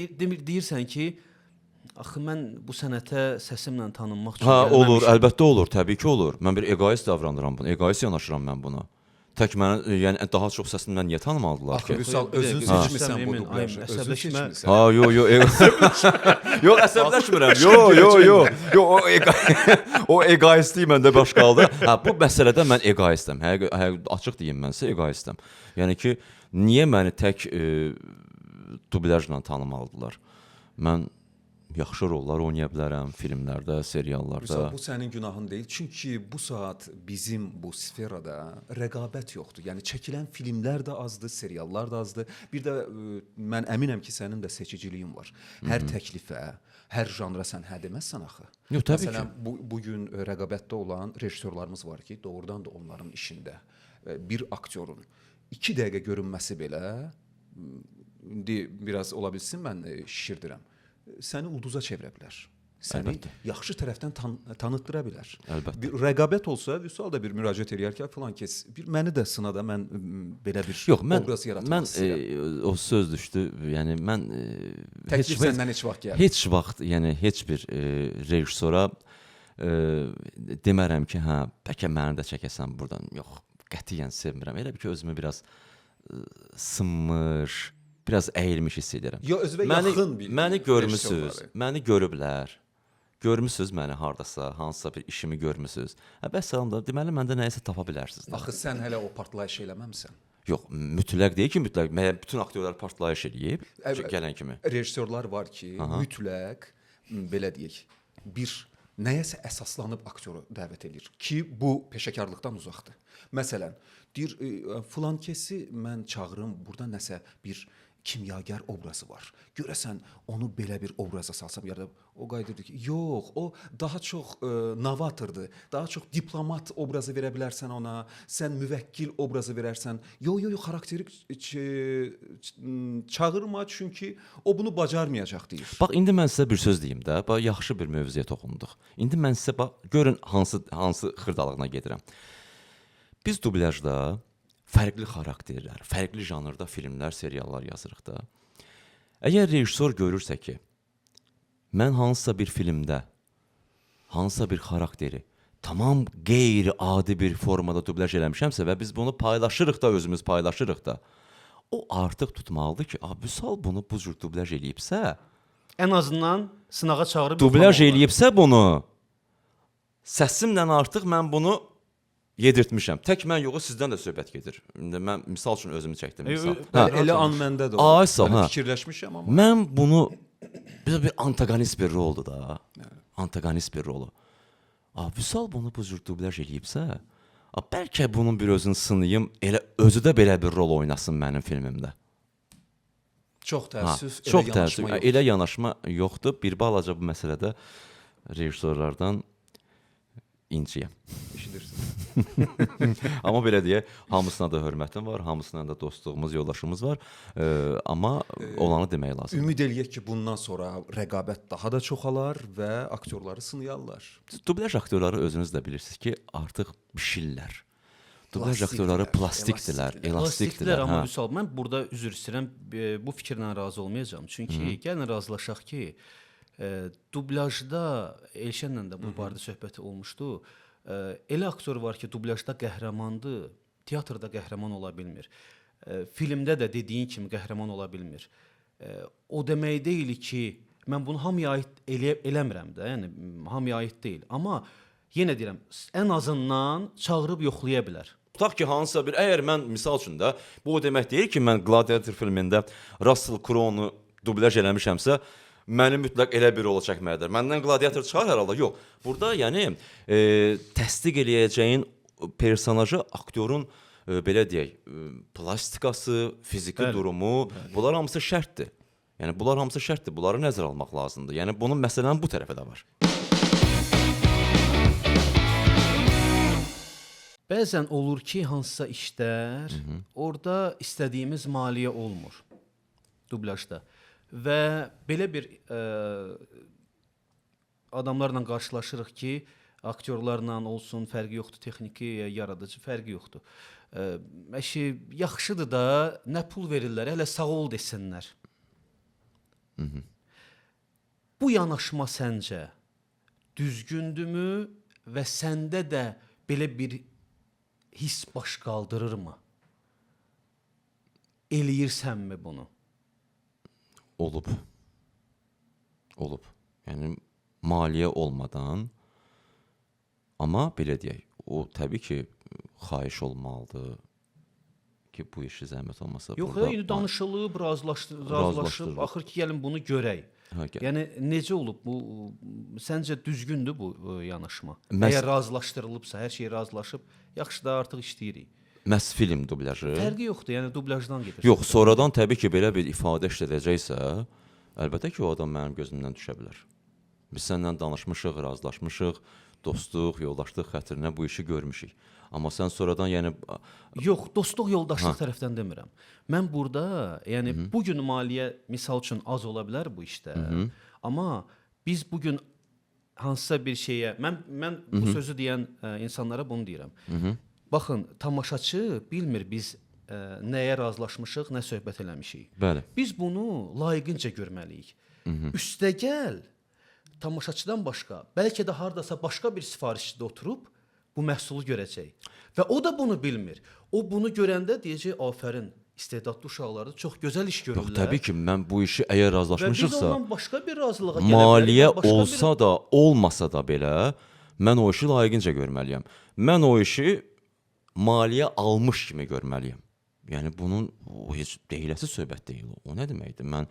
deyirsən ki, axı mən bu sənətə səsimlə tanınmaq üçün olur, əlbəttə olur, təbii ki olur. Mən bir egoist davranıram buna, egoist yanaşıram mən buna. Tək mənə, yəni daha çox səsini mən niyə tanımalıdılar ki? Axı Vüsal özün seçmisən bu dublyajı. Özün seçmisən. Ha, yox, əsəbləşmirəm. O egoistlik məndə baş qaldı. Hə, bu məsələdə mən egoistəm. Açıq deyim mən sizə egoistəm. Yəni ki, niyə məni tək dublyajla tanımalıdılar? Mən yaxşı rollar oynaya bilərəm filmlərdə, seriallarda. Vüsal, bu sənin günahın deyil. Çünki bu saat bizim bu sferada rəqabət yoxdur. Yəni çəkilən filmlər də azdır, seriallar da azdır. Bir də mən əminəm ki, sənin də seçiciliyin var. Hər təklifə, hər janra sən hə deməzsən axı. Yox, təbii ki. Məsələn, bu gün rəqabətdə olan rejissorlarımız var ki, doğrudan da onların işində bir aktyorun 2 dəqiqə görünməsi belə indi biraz ola bilsin mən şişirdirəm. Səni ulduza çevirə bilər. səni Əlbəttə. yaxşı tərəfdən tanıtdıra bilər. Əlbəttə. Bir rəqabət olsa, Vüsal da bir müraciət eləyər ki, filan kəs bir məni də sınada, mən belə bir obraz yaratmaq istəyirəm. O söz düşdü. Yəni mən Təklif səndən heç vaxt gəlir. Heç vaxt, yəni heç bir rejissora demərəm ki, hə, bəlkə məni də çəkəsən burdan. Yox, qətiyyən sevmirəm. Elə bir ki, özümü biraz sınmış, biraz əyilmiş hiss edirəm. Ya özünə yaxın bir məni görmüsüz, məni görüblər. Görmüsüz məni hardasa, hansısa bir işimi görmüsüz. Bəs salam da, deməli məndə nəyisə tapa bilərsiniz. Axı sən hələ o partlayış eləməmisən. Yox, mütləq deyil ki, mütləq. Məyər bütün aktyorlar partlayış eləyib gələn kimi. Rejissorlar var ki, mütləq belə deyək, bir nəyəsə əsaslanıb aktyoru dəvət edir ki, bu peşəkarlıqdan uzaqdır. Məsələn, deyir, filan kəsi mən çağırım, burada nəsə bir kimyager obrazı var. Görəsən onu belə bir obraza salsam ya da o qayıdırdı ki, yox, o daha çox novatordur. Daha çox diplomat obrazı verə bilərsən ona, sən müvəkkil obrazı verərsən. Yox, xarakteri çağırma çünki o bunu bacarmayacaq deyir. Bax indi mən sizə bir söz deyim də. Bax yaxşı bir mövzuya toxunduq. İndi mən sizə bax görün hansı xırdalığına gedirəm. Biz dublyajda fərqli xarakterlər, fərqli janrda filmlər, seriallar yazırıq da. Əgər rejissor görürsə ki, mən hansısa bir filmdə, hansısa bir xarakteri tamam qeyri-adi bir formada dublyaj eləmişəmsə və biz bunu paylaşırıq da, özümüz paylaşırıq da, o artıq tutmalıdır ki, Vüsal bunu bu cür dublyaj eləyibsə, ən azından sınağa çağırıb dublyaj eləyibsə bunu, səsimlə artıq mən bunu yedirtmişəm. Tək mən yox, sizdən də söhbət gedir. İndi mən misal üçün özümü çəkdim. Elə an məndə də o. Fikirləşmişəm amma. Mən bunu bir antagonist bir roldur da. Antagonist bir rolu. Vüsal bunu bu cür dublyaj eləyibsə, bəlkə bunun bir özünü sınayım, elə özü də belə bir rol oynasın mənim filmimdə. Çox təəssüf, çox təəssüf. Elə yanaşma yoxdur. Bir balaca bu məsələdə rejissorlardan inciyəm. Eşidirsən. Amma belə deyək, hamısına da hörmətim var, hamısına da dostluğumuz, yoldaşımız var. Amma olanı demək lazımdır. Ümid eləyək ki, bundan sonra rəqabət daha da çoxalar və aktyorları sınayarlar. Dublyaj aktyorları özünüz də bilirsiniz ki, artıq bişirlər. Dublyaj aktyorları plastikdirlər, elastikdirlər. Amma Vüsal, mən burada üzr istəyirəm, bu fikirlə razı olmayacağam. Çünki gəlin razılaşaq ki, dublyajda Elşənlə də bu barədə söhbəti olmuşdu. Elə aktyor var ki, dublyajda qəhrəmandır, teatrda qəhrəman ola bilmir. Filmdə də dediyin kimi qəhrəman ola bilmir. O demək deyil ki, mən bunu hamıya aid eləmirəm də, yəni hamıya aid deyil. Amma yenə deyirəm, ən azından çağırıb yoxlaya bilər. Tutaq ki, hansısa bir, əgər mən misal üçün də, bu o demək deyil ki, mən Gladiator filmində Russell Crowe-nu dublyaj eləmişəmsə, məni mütləq elə bir rola çəkməlidir. Məndən Gladiator çıxar hər halda. Yox. Burada yəni təsdiq eləyəcəyin personajı aktyorun belə deyək, plastikası, fiziki durumu, bunlar hamısı şərtdir. Yəni bunlar hamısı şərtdir. Bunları nəzərə almaq lazımdır. Yəni bunun məsələnin bu tərəfi də var. Bəzən olur ki, hansısa işlər orada istədiyimiz maliyyə olmur dublyajda. Və belə bir adamlarla qarşılaşırıq ki, aktyorlarla olsun, fərqi yoxdur, texniki, yaradıcı fərqi yoxdur. Yaxşıdır da, nə pul verirlər, hələ sağ ol desinlər. Bu yanaşma səncə düzgündürmü və səndə də belə bir hiss baş qaldırırmı? Eləyirsənmi bunu? Olub. Yəni maliyyə olmadan, amma belə deyək, o təbii ki, xahiş olmalıdır ki, bu işi zəhmət olmasa. Yox, indi danışılıb, razılaşıb, axır ki, gəlin bunu görək. Yəni necə olub bu? Səncə düzgündür bu yanaşma? Əgər razılaşdırılıbsa, hər şey razılaşıb, yaxşı da artıq işləyirik. Məhz film dublyajı. Fərqi yoxdur, yəni dublyajdan gedir. Yox, sonradan təbii ki, belə bir ifadə işlədəcəksə, əlbəttə ki, o adam mənim gözümdən düşə bilər. Biz səndən danışmışıq, razılaşmışıq, dostluq, yoldaşlıq xətrinə bu işi görmüşük. Amma sən sonradan yəni yox, dostluq, yoldaşlıq tərəfdən demirəm. Mən burada, yəni bu gün maliyyə misal üçün az ola bilər bu işdə. Amma biz bu gün hansısa bir şeyə mən bu sözü deyən insanlara bunu deyirəm. Baxın, tamaşaçı bilmir biz nəyə razılaşmışıq, nə söhbət eləmişik. Bəli. Biz bunu layiqincə görməliyik. Üstəgəl tamaşaçıdan başqa, bəlkə də hardasa başqa bir sifarişçi də oturub bu məhsulu görəcək. Və o da bunu bilmir. O bunu görəndə deyəcək, afərin, istedadlı uşaqlar da çox gözəl iş görürlər. Yox, təbii ki, mən bu işi əgər Və biz razılaşmışıqsa, ondan başqa bir razılığa gələ maliyyə bilərik. olsa da, olmasa da belə, mən o işi layiqincə görməliyəm. Mən o işi maliyyə almış kimi görməliyəm. Yəni bunun o heç deyiləsi söhbət deyil. O nə deməkdir? Mən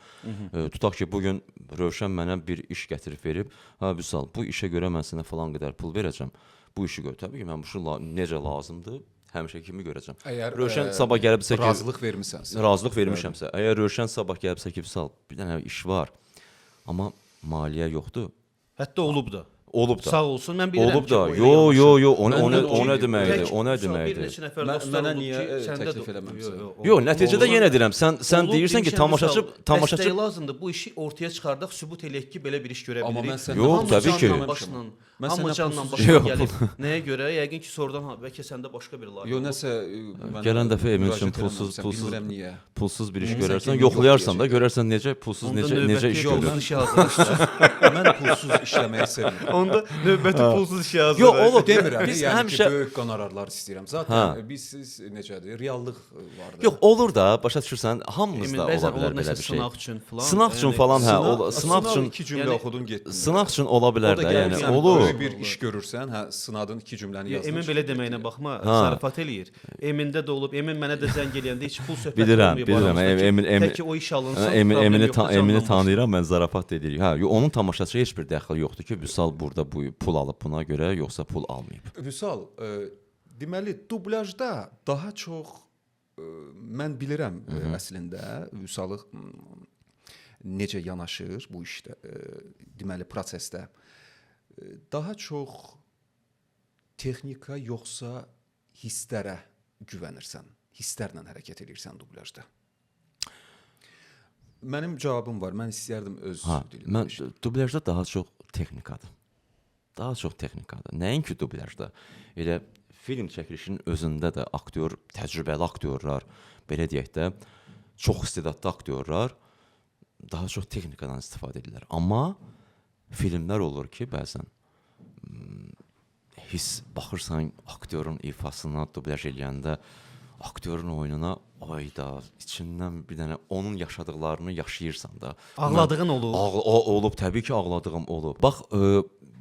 tutaq ki, bu gün Rövşən mənə bir iş gətirib verib, ha Vüsal, bu işə görə mən sənə falan qədər pul verəcəm. Bu işi gör. Təbii ki, mən bu işi necə lazımdır, həmişə kimi görəcəm. Əgər Rövşən sabah gəlibsə ki, razılıq vermisənsə. Razılıq vermişəmsə, əgər Rövşən sabah gəlibsə ki, Vüsal, bir dənə iş var, amma maliyyə yoxdur. Hətta olub da. Olub da. Sağ olsun. Mən bilirəm Olub ki, da. o Yo, o yanlış. nə deməkdir? Tək O nə bir deməkdir? neçə nəfər dostlar Mənə olub niyə ki, səndə təklif də- eləməmisən? Yox, nəticədə yenə deyirəm, sən deyirsən ki, tamaşaçı dəstək lazımdır. Bu işi ortaya çıxardaq, sübut eləyək ki, belə bir iş görə Amma bilirik. mən sən- Yox, Hamı təbii ki. canla başla, Mən hamı səndən canla pulsuz- başla Yox. gəlib. Nəyə görə? Yəqin ki, sonradan bəlkə səndə başqa bir layihə. Yo nəsə Gələn dəfə Emin üçün pulsuz bilmirəm niyə. pulsuz bir iş Sən görərsən, kimi yoxlayarsan da yoxlayacaq. görərsən necə pulsuz necə iş görür. görür. iş hazırlayırsan. Mən pulsuz işləməyi sevmirəm. Onda növbəti pulsuz iş hazırlayırsan. Yox, olur. Demirəm, Biz yəni həmişə ki, böyük qonorarlar istəyirəm. Zaten biz siz necədir? Reallıq vardı. Yox, olur da, başa düşürsən, hamımızda ola Bəzən bilər olur belə nəsə bir şey. sınaq üçün falan. Sınaq üçün falan hə, sınaq üçün iki cümlə yəni- oxudun getdin. sınaq üçün ola bilər O da də, gəlir, yəni sən olur. böyük bir iş görürsən, hə, sınadın iki cümləni yazdın. Emin belə deməyinə baxma, zarafat eləyir. Emində də olub, Emin mənə də zəng eləyəndə heç pul söhbəti Bilirəm. Tək ki o iş alınsın. Emini tanıyıram, mən zarafat edirik. Hə, onun tamaşaçıya heç bir dəxli yoxdur ki, Vüsal burada bu pul alıb buna görə, yoxsa pul almayıb. Vüsal, deməli dublyajda daha çox mən bilirəm əslində Vüsalıq necə yanaşır bu işdə, deməli prosesdə. Daha çox texnika yoxsa hisslərə güvənirsən, hisslərlə hərəkət edirsən dublyajda. Mənim cavabım var. Mən istəyərdim öz dilimdə. Mən dublyajda daha çox texnikadır. Daha çox texnikadır. Nəinki dublyajda. Elə film çəkilişinin özündə də aktyor, təcrübəli aktyorlar, belə deyək də, çox istedadlı aktyorlar daha çox texnikadan istifadə edirlər. Amma filmlər olur ki, bəzən hiss baxırsan aktyorun ifasına, dublyaj eləyəndə aktyorun oyununa ayda içindən bir dənə onun yaşadıqlarını yaşayırsan da. Ağladığın olub. Olub, təbii ki, ağladığım olub. Bax,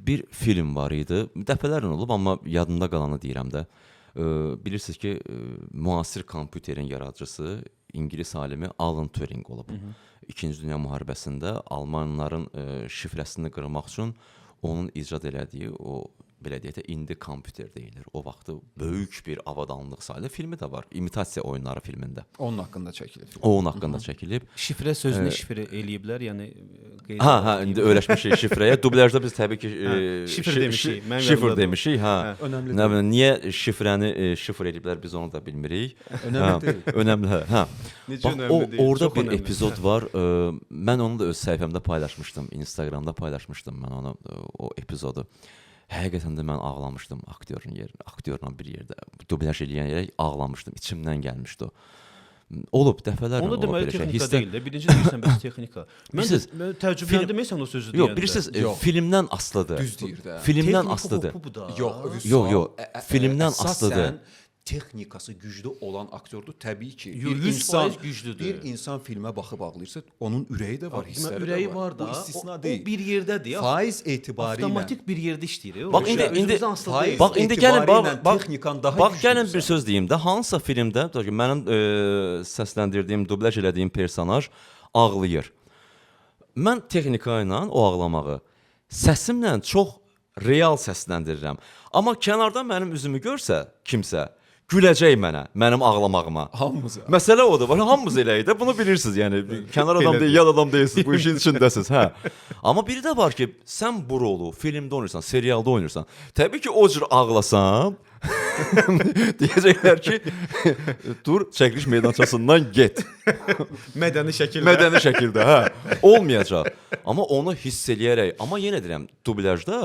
bir film var idi. Dəfələrlə olub, amma yadımda qalanı deyirəm də. Bilirsiniz ki, müasir kompüterin yaradıcısı İngilis alimi Alan Turing olub. İkinci Dünya müharibəsində Almanların şifrəsini qırmaq üçün onun icad elədiyi o belə deyək də indi kompüter deyilir. O vaxtı böyük bir avadanlıq sayılır. Filmi də var. İmitasiya oyunları filmində. Onun haqqında çəkilib. Onun haqqında çəkilib. Şifrə sözünü şifrə eləyiblər, yəni Ha, indi öyrəşmişik şifrəyə. Dublyajda biz təbii ki şifr demişik. Mən Şifr yadımdadır. demişik, hə. Önəmli Nə bilim, niyə şifrəni şifr ediblər biz onu da bilmirik. Önəmli deyil. Önəmli, hə. Necə Bax, önəmli deyil, orada çox bir önəmli. epizod var. Mən onu da öz səhifəmdə paylaşmışdım, Instagramda paylaşmışdım mən onu, o epizodu. Həqiqətən də mən ağlamışdım aktyorla bir yerdə. Dublyaj eləyən yerə ağlamışdım, içimdən gəlmişdi o. Olub, dəfələrlə Onu olub deməli belə şey. texnika deyil də. Birinci deyirsən bəs texnika. Bilirsiniz, Mən təəccübləndim sən o sözü deyəndə. Yox, bilirsiniz, filmdən asılıdır. Düz deyir də. Filmdən asılıdır. Yox, Yox, filmdən asılıdır. Texnikası güclü olan aktyordur. Təbii ki, Yox, 100% güclüdür. Bir insan filmə baxıb ağlayırsa, onun ürəyi də var, hissləri də Ürəyi var. var da. Bu istisna O deyil. bir yerdədir. Faiz etibarilə avtomatik bir yerdə işləyir. Bax, indi faiz bax, indi gəlin, etibarilə texnikan daha bax, gəlin güclüdürsə. bir söz deyim də, hansısa filmdə, tutaq ki, mənim səsləndirdiyim, dublyaj elədiyim personaj ağlayır. Mən texnika ilə o ağlamağı səsimlə çox real səsləndirirəm. Amma kənardan mənim üzümü görsə kimsə güləcək mənə, mənim ağlamağıma. Hamımıza. Məsələ odur. Bax, hamımız eləyik də. Bunu bilirsiniz, yəni kənar adam deyil, yad adam deyilsiniz, bu işin içindəsiniz, hə. Amma biri də var ki, sən bu rolu filmdə oynayırsan, serialda oynayırsan. Təbii ki, o cür ağlasan, Deyəcəklər ki, dur, çəkiliş meydançasından get. Mədəni şəkildə. Mədəni şəkildə, hə. Olmayacaq. Amma onu hiss eləyərək, amma yenə deyirəm, dublyajda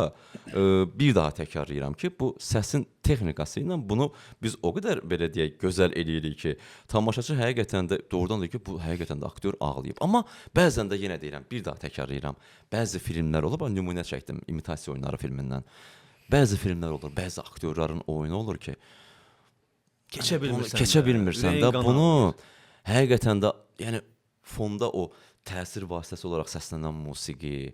bir daha təkrarlayıram ki, bu səsin texnikası ilə bunu biz o qədər belə deyək gözəl eləyirik ki, tamaşaçı həqiqətən də doğrudan da ki, bu həqiqətən də aktyor ağlayıb. Amma bəzən də yenə deyirəm, bir daha təkrarlayıram. Bəzi filmlər olur, bax nümunə çəkdim imitasiya oyunları filmindən. Bəzi filmlər olur, bəzi aktyorların oyunu olur ki, keçə bilmirsən də bunu həqiqətən də yəni fonda o təsir vasitəsi olaraq səslənən musiqi,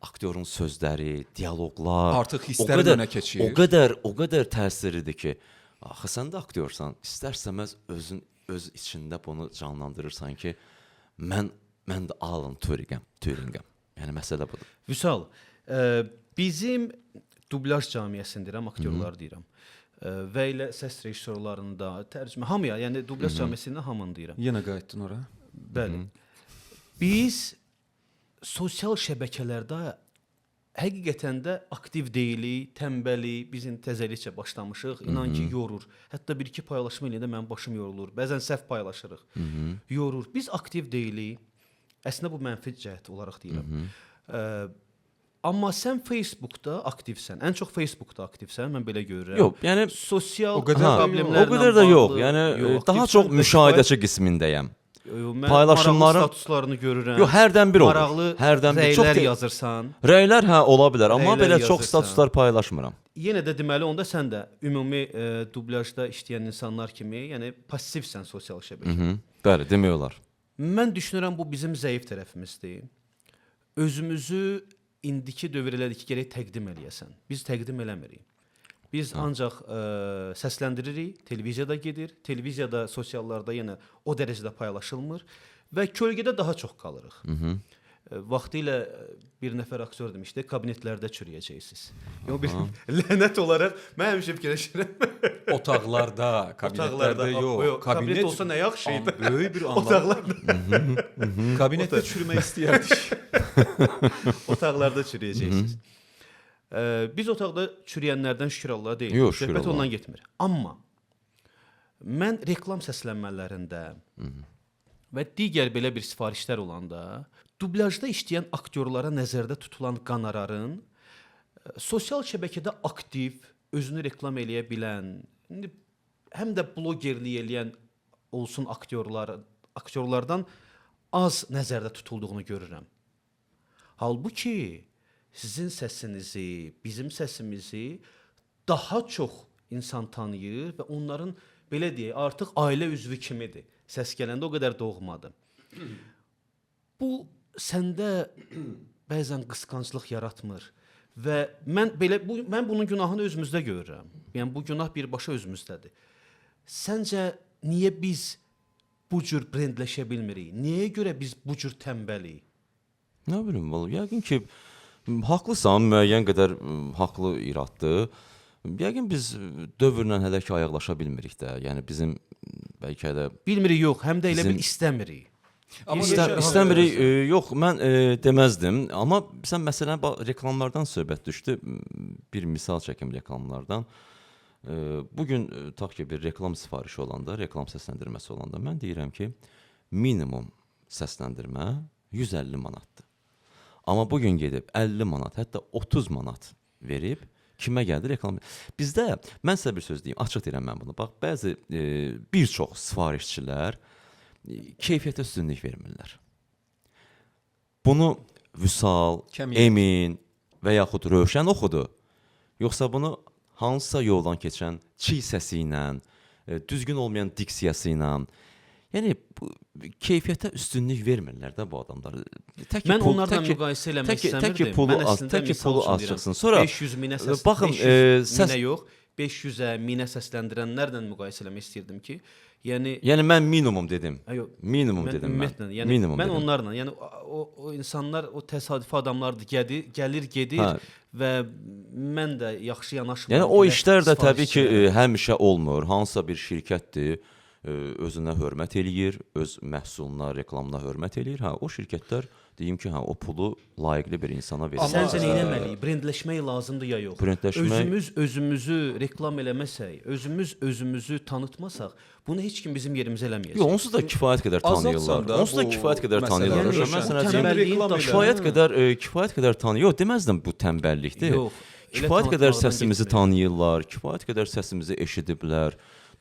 aktyorun sözləri, dialoqlar artıq hisslər önə keçir. O qədər təsirlidir ki, axı sən də aktyorsan, istərsəməz öz içində bunu canlandırırsan ki, mən də Alan Turingəm. Yəni məsələ budur. Vüsal, bizim dublyaj cəmiyyəsində deyirəm, aktyorlar deyirəm. Və elə səs rejissorlarında, tərcümə hamıya, yəni dublyaj cəmiyyəsində hamını deyirəm. Yenə qayıtdın ora? Bəli. Biz sosial şəbəkələrdə həqiqətən də aktiv deyilik, tənbəlik, biz təzəlikcə başlamışıq, inan ki, yorur. Hətta bir-iki paylaşma eləyəndə mənim başım yorulur. Bəzən səhv paylaşırıq. Yorur. Biz aktiv deyilik. Əslində bu mənfi cəhət olaraq deyirəm. Amma sən Facebookda aktivsən. Ən çox Facebookda aktivsən, mən belə görürəm. Yox, yəni sosial o problemlərlə qədər də yox. Yəni daha çox müşahidəçi qismindəyəm. Paylaşımların statuslarını görürəm. Yox, hərdən bir olur. Maraqlı Hərdən bir rəylər yazırsan. Rəylər hə ola bilər, amma Rəylər belə yazırsan. çox statuslar paylaşmıram. Yenə də deməli onda sən də ümumi dublyajda işləyən insanlar kimi, yəni passivsən sosial şəbəkədə. Bəli, demək olar. Mən düşünürəm bu bizim zəif tərəfimizdir. Özümüzü indiki dövr elədik ki, gərək təqdim eləyəsən. Biz təqdim eləmirik. Biz ancaq səsləndiririk, televiziyada gedir, televiziyada, sosiallarda yenə o dərəcədə paylaşılmır və kölgədə daha çox qalırıq. Vaxtilə bir nəfər aktyor demişdi, kabinetlərdə çürüyəcəksiniz. Lənət olaraq mən həmişə fikirləşirəm. Otaqlarda, kabinetlərdə yox. Kabinet olsa nə yaxşı idi. Böyük bir anlam. Otaqlarda. Kabinetdə çürümək istəyərdik. Otaqlarda çürüyəcəksiniz. Biz otaqda çürüyənlərdən şükür Allaha deyilik. Yox, şükür Söhbət Allaha. ondan getmir. Amma mən reklam səslənmələrində və digər belə bir sifarişlər olanda dublyajda işləyən aktyorlara nəzərdə tutulan qonorarın sosial şəbəkədə aktiv, özünü reklam eləyə bilən, həm də blogerlik eləyən olsun aktyorlardan az nəzərdə tutulduğunu görürəm. Halbuki sizin səsinizi, bizim səsimizi daha çox insan tanıyır və onların belə deyək, artıq ailə üzvü kimidir. Səs gələndə o qədər doğmadır. Bu səndə bəzən qısqanclıq yaratmır və mən bunun günahını özümüzdə görürəm. Yəni bu günah birbaşa özümüzdədir. Səncə niyə biz bu cür brendləşə bilmirik? Niyə görə biz bu cür tənbəlik? Nə bilim, yəqin ki haqlısan, müəyyən qədər haqlı iraddır. Yəqin biz dövrlə hələ ki ayaqlaşa bilmirik də. Yəni bizim bəlkə də bilmirik yox, həm də elə bil istəmirik. İstəmirik, yox, mən deməzdim. Amma sən məsələn reklamlardan söhbət düşdü. Bir misal çəkim reklamlardan. Bugün tutaq ki bir reklam sifarişi olanda, reklam səsləndirməsi olanda mən deyirəm ki, minimum səsləndirmə 150 manatdır. Amma bugün gedib 50 manat, hətta 30 manat verib kimə gəldi reklam? Bizdə, mən sizə bir söz deyim, açıq deyirəm mən bunu. Bax, bəzi bir çox sifarişçilər keyfiyyətə üstünlük vermirlər. Bunu Vüsal, Emin və yaxud Rövşən oxudu. Yoxsa bunu hansısa yoldan keçən çiy səsi ilə, düzgün olmayan diksiyası ilə, yəni keyfiyyətə üstünlük vermirlər də bu adamlar. Mən onlarla müqayisə eləmək istəmirdim. Mən əslində pulu az çıxsın. Sonra 500 minə minə yox, 500-ə, 1000-ə səsləndirənlərlə müqayisə eləmək istirdim ki, yəni mən minimum dedim. Minimum dedim mən. Yəni mən onlarla, yəni o insanlar, o təsadüfi adamlardır, gəlir, gedir və mən də yaxşı yanaşmıram. Yəni o işlər də təbii ki, həmişə olmur. Hansısa bir şirkətdir, özünə hörmət eləyir, öz məhsuluna, reklamına hörmət eləyir. O şirkətlər deyim ki, hə, o pulu layiqli bir insana verir. Səncə nə etməliyik? Brendləşmək lazımdır ya yox? Brendləşmək- Özümüzü reklam eləməsək, özümüzü tanıtmasaq, bunu heç kim bizim yerimizə eləməyəcək. Yox, onsuz da kifayət qədər tanıyırlar. da Onsuz da bu kifayət qədər məsələ tanıyırlar. yoxdur. Mən sənə Bu deyim, tənbəlliyin reklam daşı- kifayət qədər tanıyır. Yox, deməzdim bu tənbəllikdir. Yox, elə Kifayət qədər tanıtmaqdan səsimizi getmir. tanıyırlar, kifayət qədər səsimizi eşidiblər.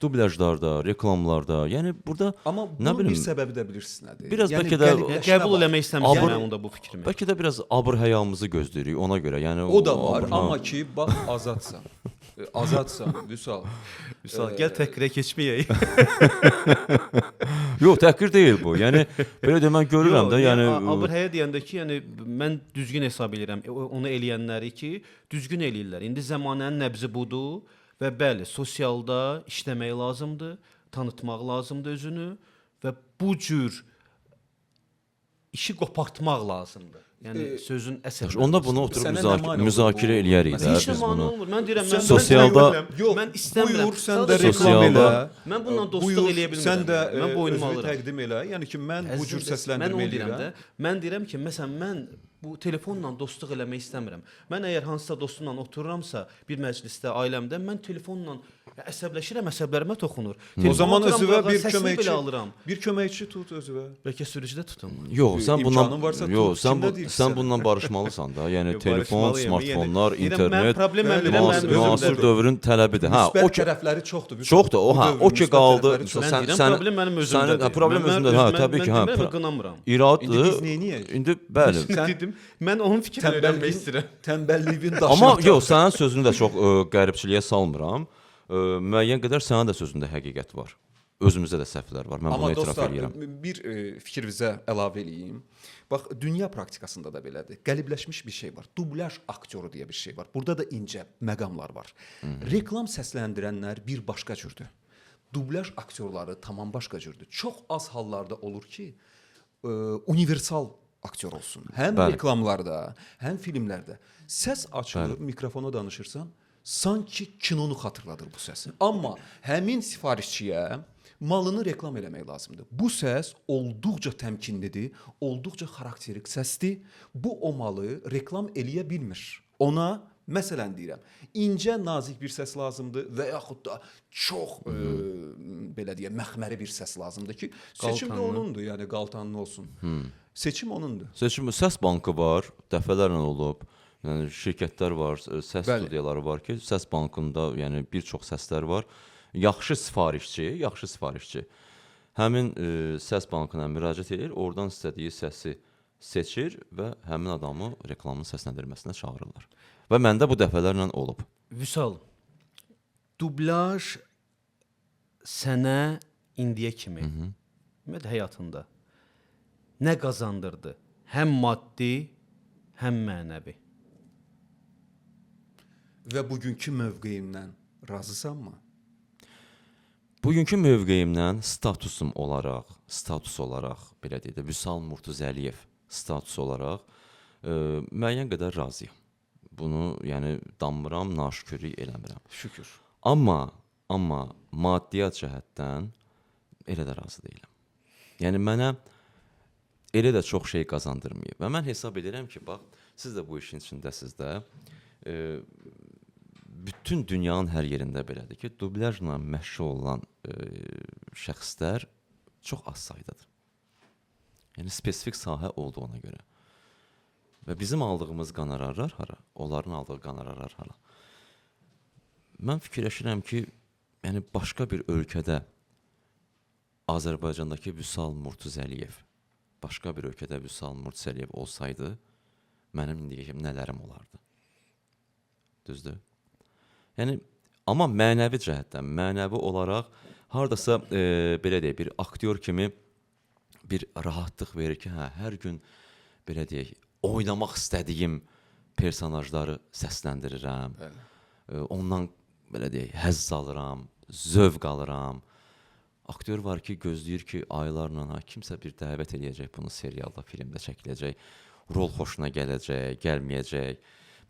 Dublyajlarda, reklamlarda. Yəni burada Amma nə bunun bir bilim, səbəbi də bilirsiniz nədir? Biraz bəlkə də- Qəbul eləmək istəmirəm Abır- mən onda bu fikrimi. bəlkə də biraz abır-həyamızı gözləyirik ona görə. Yəni O da var, abır- amma ki, bax azadsan. Azadsan, Vüsal. Vüsal, gəl təhqirə keçməyək. Yox, təhqir deyil bu. Yəni belə də mən görürəm də, yəni abır-həyə deyəndə ki, yəni mən düzgün hesab edirəm onu eləyənləri ki, düzgün eləyirlər. İndi zamanənin nəbzi budur və bəli, sosialda işləmək lazımdır, tanıtmaq lazımdır özünü və bu cür işi qopartmaq lazımdır. Yəni sözün əsas. onda bunu oturub Sənə nə mane olur müzakirə bu eləyərik də Heç nə biz mane bunu. olmur. Mən deyirəm, mən Sosialda- mən istəmirəm. Buyur, sən də Sadəcə reklam Sosialda- elə. Mən bununla dostluq Buyur, eləyə bilmirəm. Sən də Mən boynumu özünü alıram. təqdim elə. Yəni ki, mən bu cür Mən səsləndirmə onu deyirəm də. edirəm. Mən deyirəm ki, məsələn mən bu telefonla dostluq eləmək istəmirəm. Mən əgər hansısa dostumla otururamsa, bir məclisdə, ailəmdə, mən telefonla əsəbləşirəm, əsəblərimə toxunur. O zaman Telefonu özünə otururam, bir səsini köməkçi, belə alıram. bir köməkçi tut özünə. Bəlkə sürücüdə tutum. Yox, sən bundan İmkanın varsa yox, tut, sən bu kimdə deyirsən? sən bundan barışmalısan da. Yəni Yox, telefon, barışmalıyım. smartfonlar, Yəni, deyirəm, internet mən problem mən bəli, bilirəm, mən müasir özümdədir. müasir dövrün tələbidir. Hə, Müsbət o ki tərəfləri çoxdur. Vüsal. çoxdur. O Bu hə, dövrün o ki müsbət qaldı. tərəfləri çoxdur. Mən deyirəm, problem mənim özümdədir. Sən problem Mən özündədir. Hə, özümə- təbii ki, mən hə. demirəm, qınamıram. İraddır. İndi biz neyniyək? İndi bəli. Dedim, mən onun fikrini öyrənmək istəyirəm. Tənbəlliyin daşını. Amma yox, sənin sözünü də çox qəribçiliyə salmıram. Müəyyən qədər sənin də sözündə həqiqət var. Özümüzdə də səhvlər var. Mən Amma bunu etiraf dostlar, edirəm. bir fikrinizə əlavə eləyim. Bax, dünya praktikasında da belədir. Qəlibləşmiş bir şey var. Dublyaj aktyoru deyə bir şey var. Burada da incə məqamlar var. Reklam səsləndirənlər bir başqa cürdür. Dublyaj aktyorları tamam başqa cürdür. Çox az hallarda olur ki, universal aktyor olsun. Həm Bəli. reklamlarda, həm filmlərdə. Səs açılır, mikrofona danışırsan, sanki kinonu xatırladır bu səs. Amma həmin sifarişçiyə malını reklam eləmək lazımdır. Bu səs olduqca təmkinlidir, olduqca xarakterik səsdir. Bu o malı reklam eləyə bilmir. Ona məsələn deyirəm, incə, nazik bir səs lazımdır və yaxud da çox belə deyə məxməri bir səs lazımdır ki, seçim də onundur, yəni qaltanlı olsun. Seçim onundur. Seçim səs bankı var, dəfələrlə olub. Yəni şirkətlər var, səs Bəli. studiyaları var ki, səs bankında yəni bir çox səslər var. Yaxşı sifarişçi həmin səs bankına müraciət edir, oradan istədiyi səsi seçir və həmin adamı reklamın səsləndirməsinə çağırırlar. Və məndə bu dəfələrlə olub. Vüsal, dublyaj sənə indiyə kimi, ümumiyyətlə həyatında nə qazandırdı? Həm maddi, həm mənəvi. Və bugünkü mövqeyimdən razısanmı? Bugünkü mövqeyimdən status olaraq belə deyək də Vüsal Murtuzəliyev status olaraq müəyyən qədər razıyam. Bunu yəni danmıram, naşükürlük eləmirəm. Şükür. Amma maddiyyat cəhətdən elə də razı deyiləm. Yəni mənə elə də çox şey qazandırmayıb. Və mən hesab edirəm ki, bax, siz də bu işin içindəsiz də. Bütün dünyanın hər yerində belədir ki, dublyajla məşğul olan şəxslər çox az saydadır. Yəni spesifik sahə olduğuna görə. Və bizim aldığımız qonorarlar hara? Onların aldığı qonorarlar hara? Mən fikirləşirəm ki, yəni başqa bir ölkədə Azərbaycandakı Vüsal Murtuzəliyev, başqa bir ölkədə Vüsal Murtuzəliyev olsaydı, mənim indiyə kimi nələrim olardı? Düzdür? Yəni, amma mənəvi cəhətdən, mənəvi olaraq hardasa belə deyək, bir aktyor kimi bir rahatlıq verir ki, hə, hər gün belə deyək, oynamaq istədiyim personajları səsləndirirəm. Ondan belə deyək, həzz alıram, zövq alıram. Aktyor var ki, gözləyir ki, aylarla kimsə bir dəvət eləyəcək, bunu serialda, filmdə çəkiləcək, rol xoşuna gələcək, gəlməyəcək.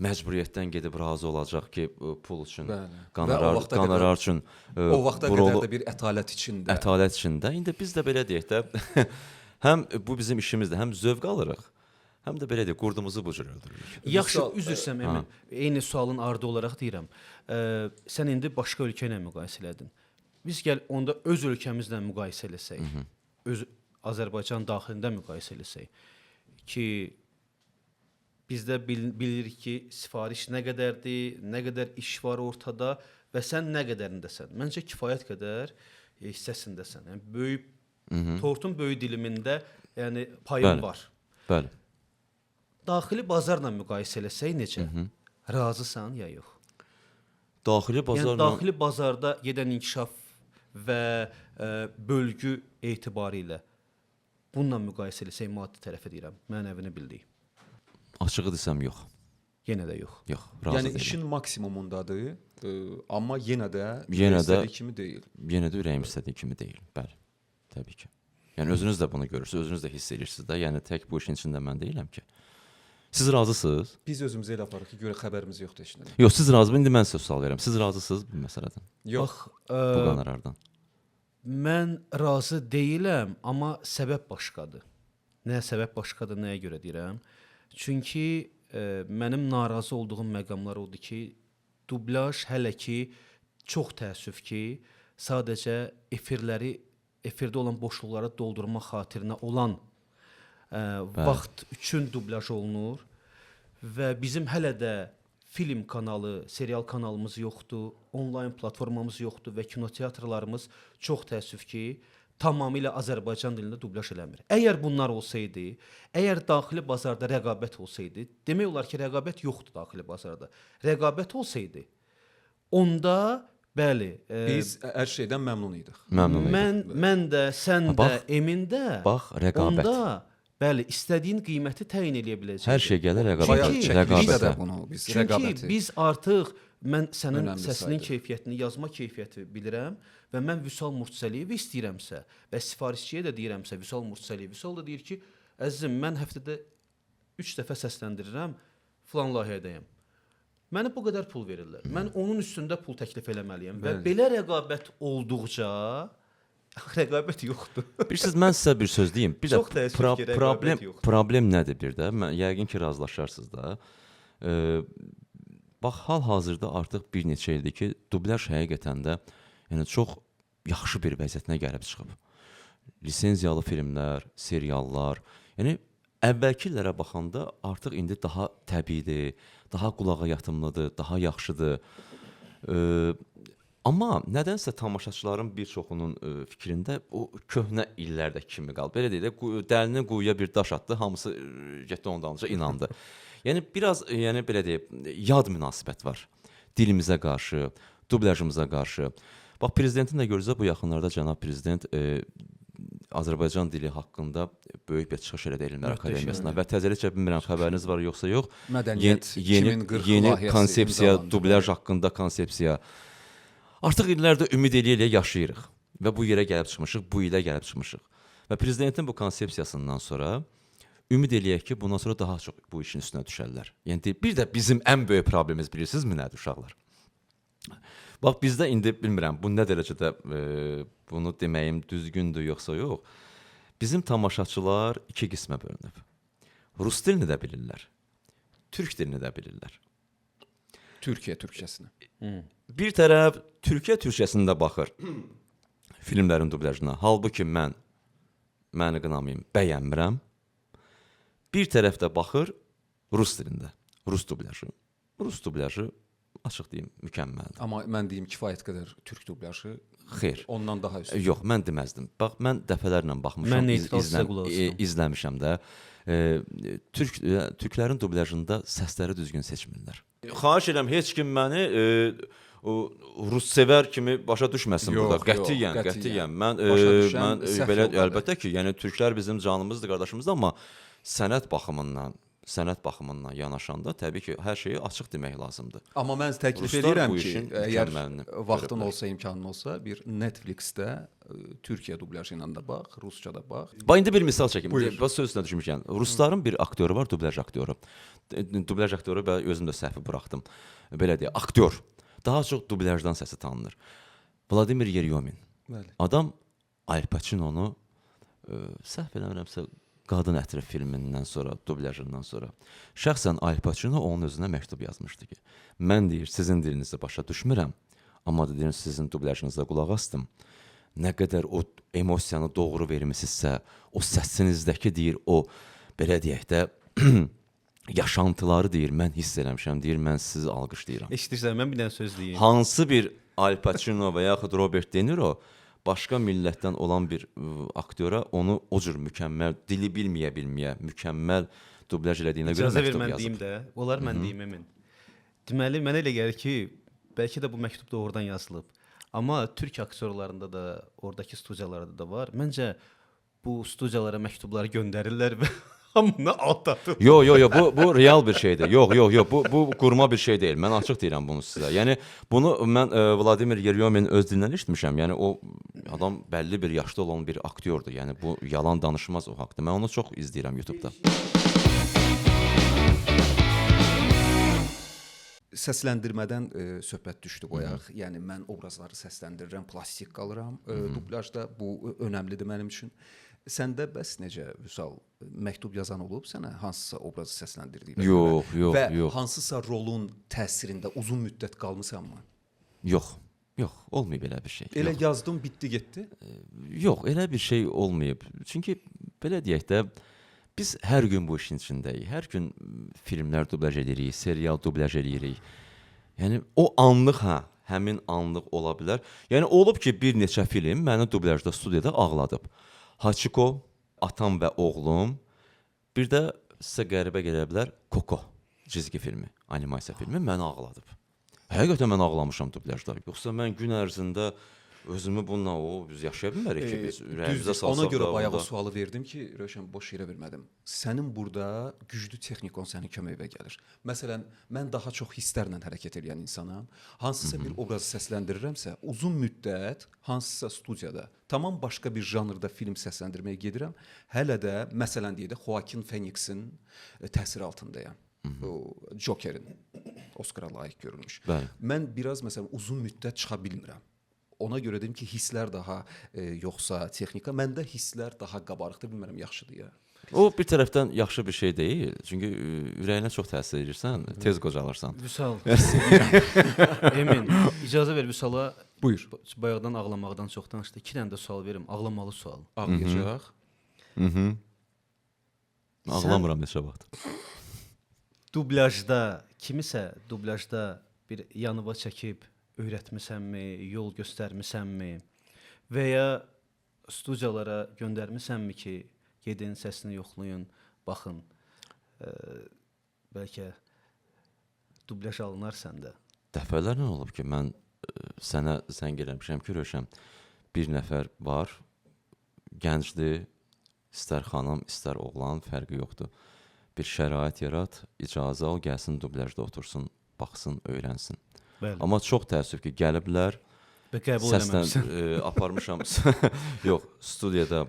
Məcburiyyətdən gedib razı olacaq ki, pul üçün, qonorar üçün o vaxta qədər də bir ətalət içində. Ətalət içində. İndi biz də belə deyək də, həm bu bizim işimizdir, həm zövq alırıq, həm də belə deyək, qurdumuzu bu cür öldürürük. Yaxşı, üzr istəyirəm Emin. Eyni sualın ardı olaraq deyirəm. Sən indi başqa ölkə ilə müqayisə elədin. Biz gəl onda öz ölkəmizlə müqayisə eləsək, öz Azərbaycan daxilində müqayisə eləsək ki, bizdə bilirik ki, sifariş nə qədərdir, nə qədər iş var ortada və sən nə qədərindəsən. Məncə kifayət qədər hissəsindəsən. Yəni böyük tortun böyük dilimində, yəni payın var. Bəli. Daxili bazarla müqayisə eləsək necə? Razısan ya yox? Daxili bazarla Yəni daxili bazarda gedən inkişaf və bölgü etibarilə bununla müqayisə eləsək maddi tərəfi deyirəm, mənəvini bildik. açığı desəm yox. Yenə də yox. Yox, razı Yəni deyiləm. işin maksimumundadır, amma yenə də Yenə kimi deyil. Yenə də ürəyim istədiyi kimi deyil. Bəli. Təbii ki. Yəni özünüz də bunu görürsüz, özünüz də hiss edirsiniz də. Yəni tək bu işin içində mən deyiləm ki. Siz razısınız? Biz özümüzə elə aparırıq ki, görə xəbərimiz yoxdur heç nədən. Yox, siz razı. İndi mən sizə sual verirəm. Siz razısınız bu məsələdən? Yox. Bu qanarardan. Mən razı deyiləm, amma səbəb başqadır. Nə səbəb başqadır, nəyə görə deyirəm? Çünki mənim narazı olduğum məqamlar odur ki, dublyaj hələ ki çox təəssüf ki, sadəcə efirdə olan boşluqları doldurmaq xatirinə olan vaxt üçün dublyaj olunur və bizim hələ də film kanalı, serial kanalımız yoxdur, onlayn platformamız yoxdur və kinoteatrlarımız çox təəssüf ki, tamamilə Azərbaycan dilində dublyaj eləmir. Əgər bunlar olsaydı, əgər daxili bazarda rəqabət olsaydı, demək olar ki, rəqabət yoxdur daxili bazarda. Rəqabət olsaydı, onda bəli, Biz hər şeydən məmnun idik. Məmnun idim. mən də, sən də, Emin də, bax, rəqabət. onda bəli, istədiyin qiyməti təyin edə biləcəksən. Hər şey gəlir Bayaq çəkilişdə rəqabətə. də bunu biz Çünki rəqabəti. biz artıq mən sənin Önəmli səsinin sayılır. keyfiyyətini, yazma keyfiyyəti bilirəm və mən Vüsal Murtsəliyevi istəyirəmsə və sifarişçiyə də deyirəmsə Vüsal Murtsəliyev, Vüsal da deyir ki, əzizim, mən həftədə 3 dəfə səsləndirirəm, filan layihədəyəm. Mənə bu qədər pul verirlər. Mən onun üstündə pul təklif eləməliyəm və belə rəqabət olduqca rəqabət yoxdur. Bilirsiniz, mən sizə bir söz deyim. Bir Çox də təəssüf ki, rəqabət yoxdur. problem nədir bir də? Mən yəqin ki, razılaşarsınız da. Bax, hal-hazırda artıq bir neçə ildir ki, dublyaj həqiqətən də yəni çox yaxşı bir vəziyyətinə gəlib çıxıb. Lisenziyalı filmlər, seriallar, yəni əvvəlki illərə baxanda artıq indi daha təbiidir, daha qulağa yatımlıdır, daha yaxşıdır. Amma nədənsə tamaşaçıların bir çoxunun fikrində o köhnə illərdəki kimi qaldı. Belə deyək də, dəlinin quyuya bir daş atdı, hamısı getdi ondanca inandı. Yəni biraz, yəni belə deyək, yad münasibət var dilimizə qarşı, dublyajımıza qarşı. Bax, prezidentin də görürsə bu yaxınlarda cənab prezident Azərbaycan dili haqqında böyük bir çıxış elədi Elmlər Akademiyasına və təzəlikcə bilmirəm xəbəriniz var yoxsa yox. Mədəniyyət 2040 yeni layihəsi konsepsiya, imzalandı. dublyaj haqqında konsepsiya. Artıq illərdə ümid eləyə yaşayırıq və bu yerə gəlib çıxmışıq, bu ilə gəlib çıxmışıq. Və prezidentin bu konsepsiyasından sonra ümid eləyək ki, bundan sonra daha çox bu işin üstünə düşərlər. Yəni bir də bizim ən böyük problemimiz bilirsinizmi nədir uşaqlar? Bax, bizdə indi bilmirəm, bu nə dərəcədə bunu deməyim düzgündür yoxsa yox. Bizim tamaşaçılar iki qismə bölünüb. Rus dilini də bilirlər, türk dilini də bilirlər. Türkiyə türkçəsinə. Bir tərəf Türkiyə türkçəsində baxır filmlərin dublyajına. Halbuki məni qınamayım, bəyənmirəm. Bir tərəf də baxır rus dilində, rus dublyajı. Rus dublyajı açıq deyim, mükəmməldir. Amma mən deyim kifayət qədər türk dublyajı Xeyr. ondan daha üstün. Yox, mən deməzdim. Bax, mən dəfələrlə baxmışam, Mən etiraz sizə qulaq asıram. izləmişəm də. Türklərin dublyajında səsləri düzgün seçmirlər. Xahiş edirəm, heç kim məni russevər kimi başa düşməsin Yox, burada. Qətiyyən, yox, qətiyyən. Başa düşən Mən səhv belə yoldadır. əlbəttə ki, yəni türklər bizim canımızdır, qardaşımızdır, amma sənət baxımından yanaşanda təbii ki, hər şeyi açıq demək lazımdır. Amma mən təklif Ruslar edirəm bu ki, işin əgər mükəmməlini vaxtın görüblər. olsa, imkanın olsa, bir Netflix-də Türkiyə dublyajı ilə də bax, rusca da bax. Bax, indi bir misal çəkim. Buyur. Bax, söz üstünə düşmüşkən. Rusların bir aktyoru var, dublyaj aktyoru. Dublyaj aktyoru və özüm də səhvi buraxdım. Belə deyək, aktyor. Daha çox dublyajdan səsi tanınır. Vladimir Yeryomin. Bəli. Adam Al Pacino'nu səhv eləmirəmsə Qadın Ətri filmindən sonra, dublyajından sonra. Şəxsən Al Pacino onun özünə məktub yazmışdı ki, mən deyir, sizin dilinizi başa düşmürəm, amma deyir, sizin dublyajınıza qulaq asdım. Nə qədər o emosiyanı doğru vermisinizsə, o səsinizdəki deyir, o belə deyək də yaşantıları deyir, mən hiss eləmişəm, deyir, mən sizi alqışlayıram. Eşidirsən, mən bir dənə söz deyim. Hansı bir Al Pacino və yaxud Robert De Niro başqa millətdən olan bir aktyora onu o cür mükəmməl, dili bilməyə, mükəmməl dublyaj elədiyinə görə İcazə ver məktub mən yazıb. deyim də. Olar mən deyim Emin. Deməli, mənə elə gəlir ki, bəlkə də bu məktub da oradan yazılıb. Amma türk aktyorlarında da, oradakı studiyalarda da var. Məncə bu studiyalara məktubları göndərirlər və hamını aldatır. Yo, bu real bir şeydir. Yox, bu qurma bir şey deyil. Mən açıq deyirəm bunu sizə. Yəni bunu mən Vladimir Yeryomin öz dilindən eşitmişəm. Yəni o adam bəlli bir yaşda olan bir aktyordur. Yəni bu yalan danışmaz o haqqda. Mən onu çox izləyirəm YouTube-da. Səsləndirmədən söhbət düşdü qoyaq. Yəni mən obrazları səsləndirirəm, plastik qalıram. Dublyajda bu önəmlidir mənim üçün. Səndə bəs necə Vüsal məktub yazan olub sənə hansısa obrazı səsləndirdiyinə görə? Yox. Və hansısa rolun təsirində uzun müddət qalmısanmı? Yox, olmayıb elə bir şey. Elə yazdım, bitdi, getdi? Yox, elə bir şey olmayıb. Çünki belə deyək də biz hər gün bu işin içindəyik. Hər gün filmlər dublyaj edirik, serial dublyaj edirik. Yəni o anlıq həmin anlıq ola bilər. Yəni olub ki, bir neçə film məni dublyajda studiyada ağladıb. Hachiko, Atam və Oğlum, bir də sizə qəribə gələ bilər Koko cizgi filmi, animasiya filmi məni ağladıb. Həqiqətən mən ağlamışam dublyajda. Yoxsa mən gün ərzində özümü bununla biz yaşaya bilmərik ki, biz ürəyimizə salsaq da. Ona görə bayaq o sualı verdim ki, Rövşən, boş yerə vermədim. Sənin burada güclü texnikon sənin köməyinə gəlir. Məsələn, mən daha çox hisslərlə hərəkət edən insanam. Hansısa bir obrazı səsləndirirəmsə, uzun müddət hansısa studiyada tamam başqa bir janrda film səsləndirməyə gedirəm. Hələ də məsələn deyək də Joaquin Phoenixin təsiri altındayam. O Jokerin Oscara layiq görülmüş. Bəli. Mən biraz məsələn uzun müddət çıxa bilmirəm. Ona görə dedim ki, hisslər daha yoxsa texnika, məndə hisslər daha qabarıqdır, bilmirəm, yaxşıdır ya. O bir tərəfdən yaxşı bir şey deyil. Çünki ürəyinə çox təsir edirsən, tez qocalırsan. Vüsal, Emin, icazə ver Vüsala. Buyur. Bayaqdan ağlamaqdan çox danışdı. 2 dənə də sual verim, ağlamalı sual. Ağlayacaq. Ağlamıram neçə vaxt. Dublyajda, kimisə dublyajda bir yanıva çəkib öyrətmisənmi, yol göstərmisənmi və ya studiyalara göndərmisənmi ki, gedin səsini yoxlayın, baxın, bəlkə dublyaj alınar səndə. Dəfələrlə olub ki, mən sənə zəng eləmişəm ki, Rövşən, bir nəfər var, gəncdir, istər xanım, istər oğlan, fərqi yoxdur. Bir şərait yarat, icazə al, gəlsin dublyajda otursun, baxsın, öyrənsin. Bəli. Amma çox təəssüf ki, gəliblər, Və qəbul eləməmişsən. aparmışam, yox, studiyada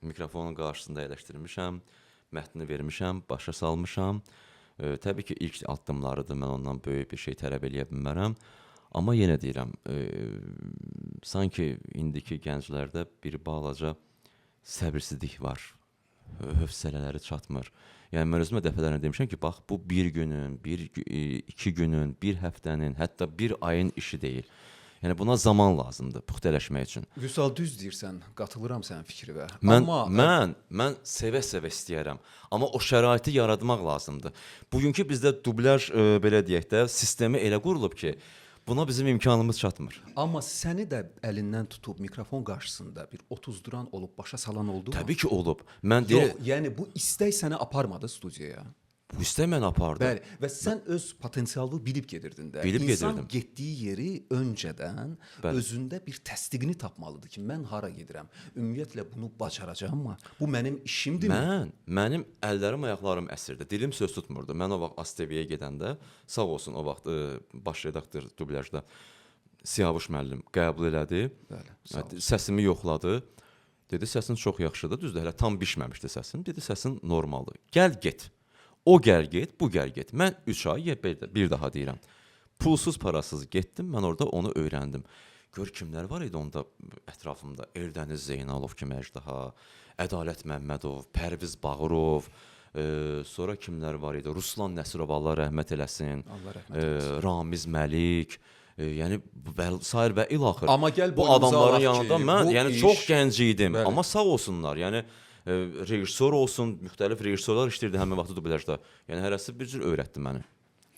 mikrofonun qarşısında əyləşdirmişəm, mətni vermişəm, başa salmışam. Təbii ki, ilk addımlarıdır, mən ondan böyük bir şey tələb eləyə bilmərəm. Amma yenə deyirəm, sanki indiki gənclərdə bir balaca səbirsizlik var, hövsələləri çatmır. Yəni mən özümə dəfələrlə demişəm ki, bax bu bir günün, iki günün, bir həftənin, hətta bir ayın işi deyil. Yəni buna zaman lazımdır puxtələşmək üçün. Vüsal, düz deyirsən, qatılıram sənin fikrinə. Mən sevə-sevə istəyərəm, amma o şəraiti yaratmaq lazımdır. Bugünkü bizdə dublyaj belə deyək də sistemi elə qurulub ki, buna bizim imkanımız çatmır. Amma səni də əlindən tutub mikrofon qarşısında bir 30 duran olub, başa salan oldu mu? Təbii ki, olub. Mən Yox, yəni bu istək səni aparmadı studiyaya. Bu istək məni apardı. Bəli, və sən öz potensialını bilib gedirdin də. Bilib İnsan gedirdim. getdiyi yeri öncədən Bəli. özündə bir təsdiqini tapmalıdır ki, mən hara gedirəm. Ümumiyyətlə bunu bacaracağam. Bu mənim işimdirmi? Mənim əllərim, ayaqlarım əsirdi. Dilim söz tutmurdu. Mən o vaxt ASTV-yə gedəndə, sağ olsun o vaxt baş redaktor dublyajda Siyavuş müəllim qəbul elədi. Bəli, sağ olsun. Səsimi yoxladı. Dedi, səsin çox yaxşıdır. Düzdür, hələ tam bişməmişdi səsin. Dedi, səsin normaldır. Gəl get. O gəl get, bu gəl get. Mən 3 ay bir daha deyirəm. Pulsuz, parasız getdim, mən orada onu öyrəndim. gör kimlər var idi onda ətrafımda. Eldəniz Zeynalov kimi əjdaha, Ədalət Məmmədov, Pərviz Bağırov, sonra kimlər var idi? Ruslan Nəsirov, Allah rəhmət eləsin. Allah rəhmət eləsin. Ramiz Məlik, yəni sair və ilaxır. Amma gəl bu adamların yanında mən yəni çox gənc idim, amma sağ olsunlar. Yəni rejissor olsun, müxtəlif rejissorlar işləyirdi həmin vaxtda dublyajda. Yəni hərəsi bir cür öyrətdi məni.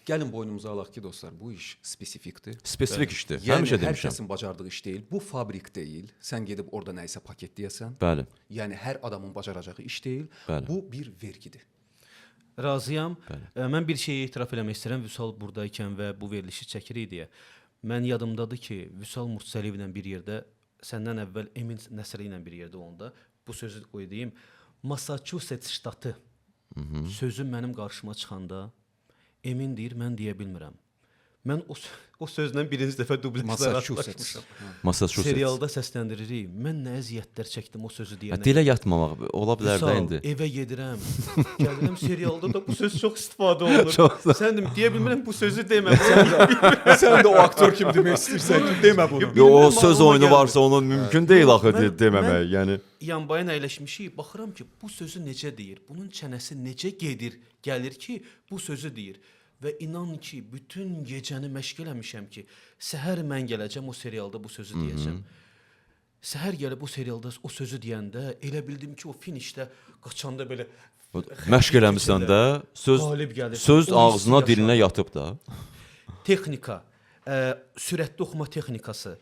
Gəlin boynumuza alaq ki, dostlar, bu iş spesifikdir. Spesifik işdir. Yəni Həmişə hər demişəm. kəsin bacardığı iş deyil. Bu fabrik deyil. Sən gedib orada nə isə paketləyəsən. Bəli. Yəni hər adamın bacaracağı iş deyil. Bəli. Bu bir vergidir. Razıyam. Mən bir şeyi etiraf eləmək istəyirəm. Vüsal burdaykən və bu verilişi çəkirik deyə. Mən yadımdadır ki, Vüsal Murtsəliyevlə bir yerdə, səndən əvvəl Emin Nəsri ilə bir yerdə olanda bu sözü qoyduğum Massachusetts ştatı sözü mənim qarşıma çıxanda Emin deyir, mən deyə bilmirəm. Mən o sözlə birinci dəfə dublyajda rastlaşmışam. Massachusetts. Serialda səsləndiririk. Mən nə əziyyətlər çəkdim o sözü deyəndə. Dilə yatmamaq ola bilər də indi. Evə gedirəm. Gəlirəm serialda da bu söz çox istifadə olunur. Sən deyə bilmirəm bu sözü demə. Sən də o aktyor kimi demək istəyirsən ki, demə bunu. Yo, o söz oyunu varsa onun mümkün deyil axı deməmək. Yəni yanbayın əyləşmişik, baxıram ki, bu sözü necə deyir? Bunun çənəsi necə gedir, gəlir ki, bu sözü deyir. Və inan ki, bütün gecəni məşq eləmişəm ki, səhər mən gələcəm o serialda bu sözü deyəcəm. Səhər gəlib o serialda o sözü deyəndə elə bildim ki, o finişdə qaçanda belə məşq eləmisən də söz ağzına, dilinə yatıb da. Texnika, sürətli oxuma texnikası,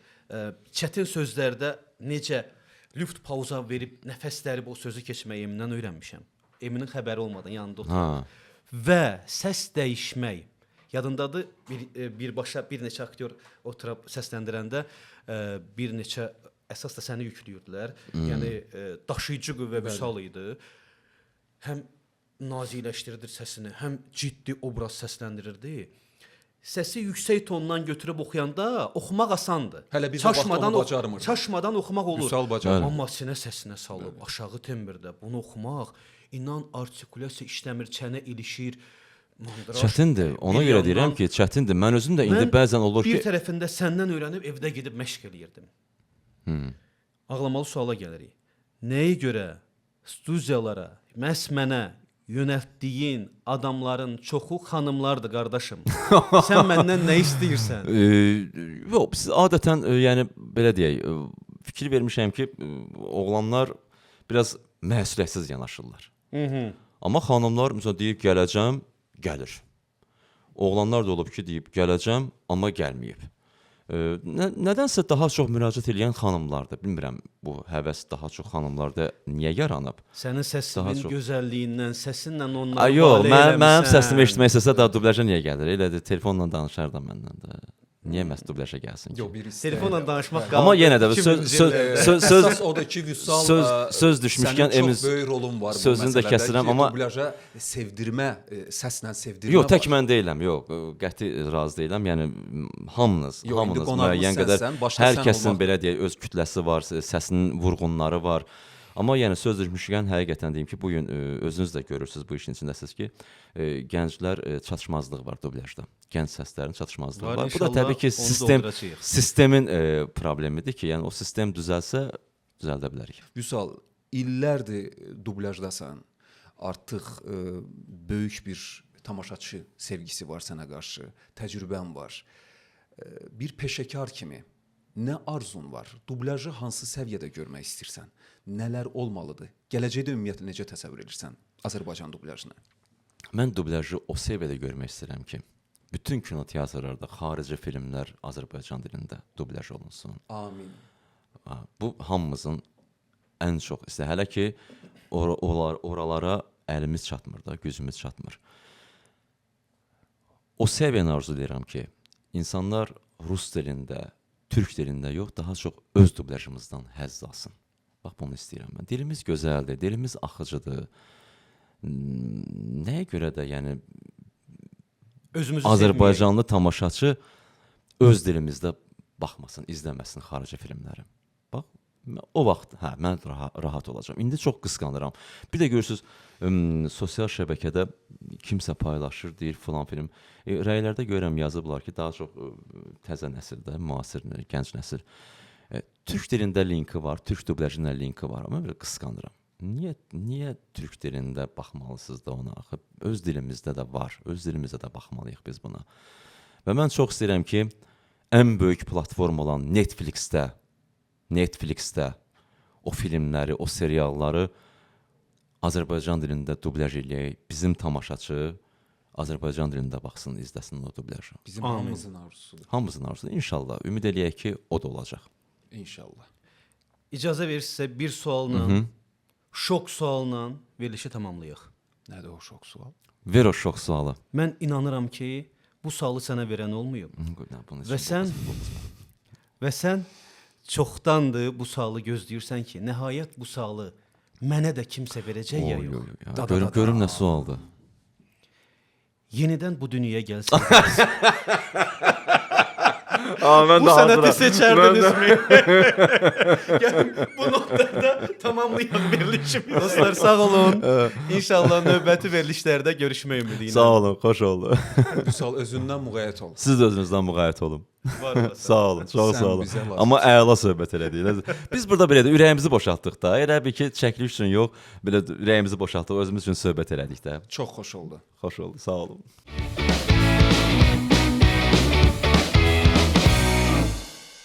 çətin sözlərdə necə lüft pauza verib nəfəslərib o sözü keçməyi Emin'dən öyrənmişəm. Eminin xəbəri olmadan yanında oturur. Və səs dəyişmək. Yadındadır, birbaşa bir neçə aktyor oturub səsləndirəndə bir neçə əsas da səni yüklüyürdülər. Yəni daşıyıcı qüvvə Vüsal idi. Həm naziləşdirirdi səsini, həm ciddi obraz səsləndirirdi. Səsi yüksək tondan götürüb oxuyanda oxumaq asandır. Hələ biz çaşmadan bacarmırıq. Çaşmadan oxumaq olur. Vüsal bacarır. Amma sinə səsinə salıb aşağı tembrdə bunu oxumaq, inan artikulyasiya işləmir, çənə ilişir. Çətindir. Ona görə deyirəm ki, çətindir. Mən özüm də indi bəzən olur ki, bir tərəfində səndən öyrənib evdə gedib məşq eləyirdim. Ağlamalı suala gəlirik. Nəyə görə studiyalara, məhz mənə yönəltdiyin adamların çoxu xanımlardır, qardaşım. Sən məndən nə istəyirsən? Yox, biz adətən yəni belə deyək, fikir vermişəm ki, oğlanlar biraz məsuliyyətsiz yanaşırlar. Amma xanımlar məsələn deyib gələcəm, gəlir. Oğlanlar da olub ki, deyib gələcəm, amma gəlməyib. Nədənsə daha çox müraciət edən xanımlardır. Bilmirəm, bu həvəs daha çox xanımlarda niyə yaranıb? Sənin səsinin gözəlliyindən, səsinlə onları yox, mənim səsimi eşitmək istəsə də dublaja niyə gəlir? Elədir, telefonla danışar da məndən də. Niyə məhz dublaja gəlsin ki? Telefonla danışmaq qaldı. Amma yenə də söz o da ki, Vüsal söz düşmüşkən Emin çox böyük rolun var bu məsələdə. Sözünü də kəsirəm, amma dublaja sevdirmə, səslə sevdirmə. Yox, tək mən deyiləm, yox, qəti razı deyiləm. Yəni hamınız müəyyən qədər hər kəsin belə deyək öz kütləsi var, səsinin vurğunları var. Amma yəni söz düşmüşkən həqiqətən deyim ki, bu gün özünüz də görürsüz bu işin içindəsiniz ki, gənclər çatışmazlıq var dublyajda. Gənc səslərin çatışmazlığı var. Bu da təbii ki, sistemin problemidir ki, yəni o sistem düzəlsə düzəldə bilərik. Vüsal, illərdir dublyajdasan. Artıq böyük bir tamaşaçı sevgisi var sənə qarşı, təcrübən var. Bir peşəkar kimi nə arzun var? Dublyajı hansı səviyyədə görmək istəyirsən? Nələr olmalıdır? Gələcəkdə ümumiyyətlə necə təsəvvür edirsən Azərbaycan dublyajını? Mən dublyajı o səviyyədə görmək istəyirəm ki, bütün kinoteatrlarda xarici filmlər Azərbaycan dilində dublyaj olunsun. Amin. Bu hamımızın ən çox istəyi. Hələ ki oralara əlimiz çatmır da, gücümüz çatmır. O səviyyəni arzu edirəm ki, insanlar rus dilində, türk dilində yox, daha çox öz dublyajımızdan həzz alsın. Bax, bunu istəyirəm mən. Dilimiz gözəldir, dilimiz axıcıdır. Nəyə görə də, yəni, Azərbaycanlı tamaşaçı öz dilimizdə baxmasın, izləməsin xarici filmləri. Bax, O vaxt mən rahat olacağam. İndi çox qısqanıram. Bir də görürsüz, sosial şəbəkədə kimsə paylaşır, deyir filan film. Rəylərdə görürəm yazıblar ki, daha çox təzə nəsildə, müasir gənc nəsil türk dilində linki var, türk dublyajında linki var. Amma belə qısqanıram. Niyə türk dilində baxmalısınız da ona? Axı öz dilimizdə də var. Öz dilimizdə də baxmalıyıq biz buna. Və mən çox istəyirəm ki, ən böyük platform olan Netflixdə o filmləri, o serialları Azərbaycan dilində dublyaj eləyək. Bizim tamaşaçı Azərbaycan dilində baxsın, izləsin o dublyajı. Bizim hamımızın arzusudur. Hamımızın arzusudur. İnşallah. Ümid eləyək ki, o da olacaq. İnşallah. İcazə verirsə bir sualla, şok sualla verilişi tamamlayaq. Nədir o şok sual? Ver o şok sualı. Mən inanıram ki, bu sualı sənə verən olmayıb. Və sən çoxdandır bu sualı gözləyirsən ki, nəhayət bu sualı mənə də kimsə verəcək ya yox. Görüm nə sualdır. Yenidən bu dünyaya gəlsin. Bu sənəti seçərdinizmi? Bu noktada tamamlayaq verilişimizi. Dostlar sağ olun. İnşallah növbəti verilişlərdə görüşmək ümidi ilə. Sağ olun, xoş oldu. Vüsal özündən müğayyət ol. Siz də özünüzdən müğayyət olun. Sağ olun, çox sağ olun. bizə lazımsın. Amma əla söhbət elədik. Biz burada belə də ürəyimizi boşaltdıq da. Elə bir ki, çəkiliş üçün yox, belə ürəyimizi boşaltdıq, özümüz üçün söhbət elədik də. Çox xoş oldu. Xoş oldu, sağ olun.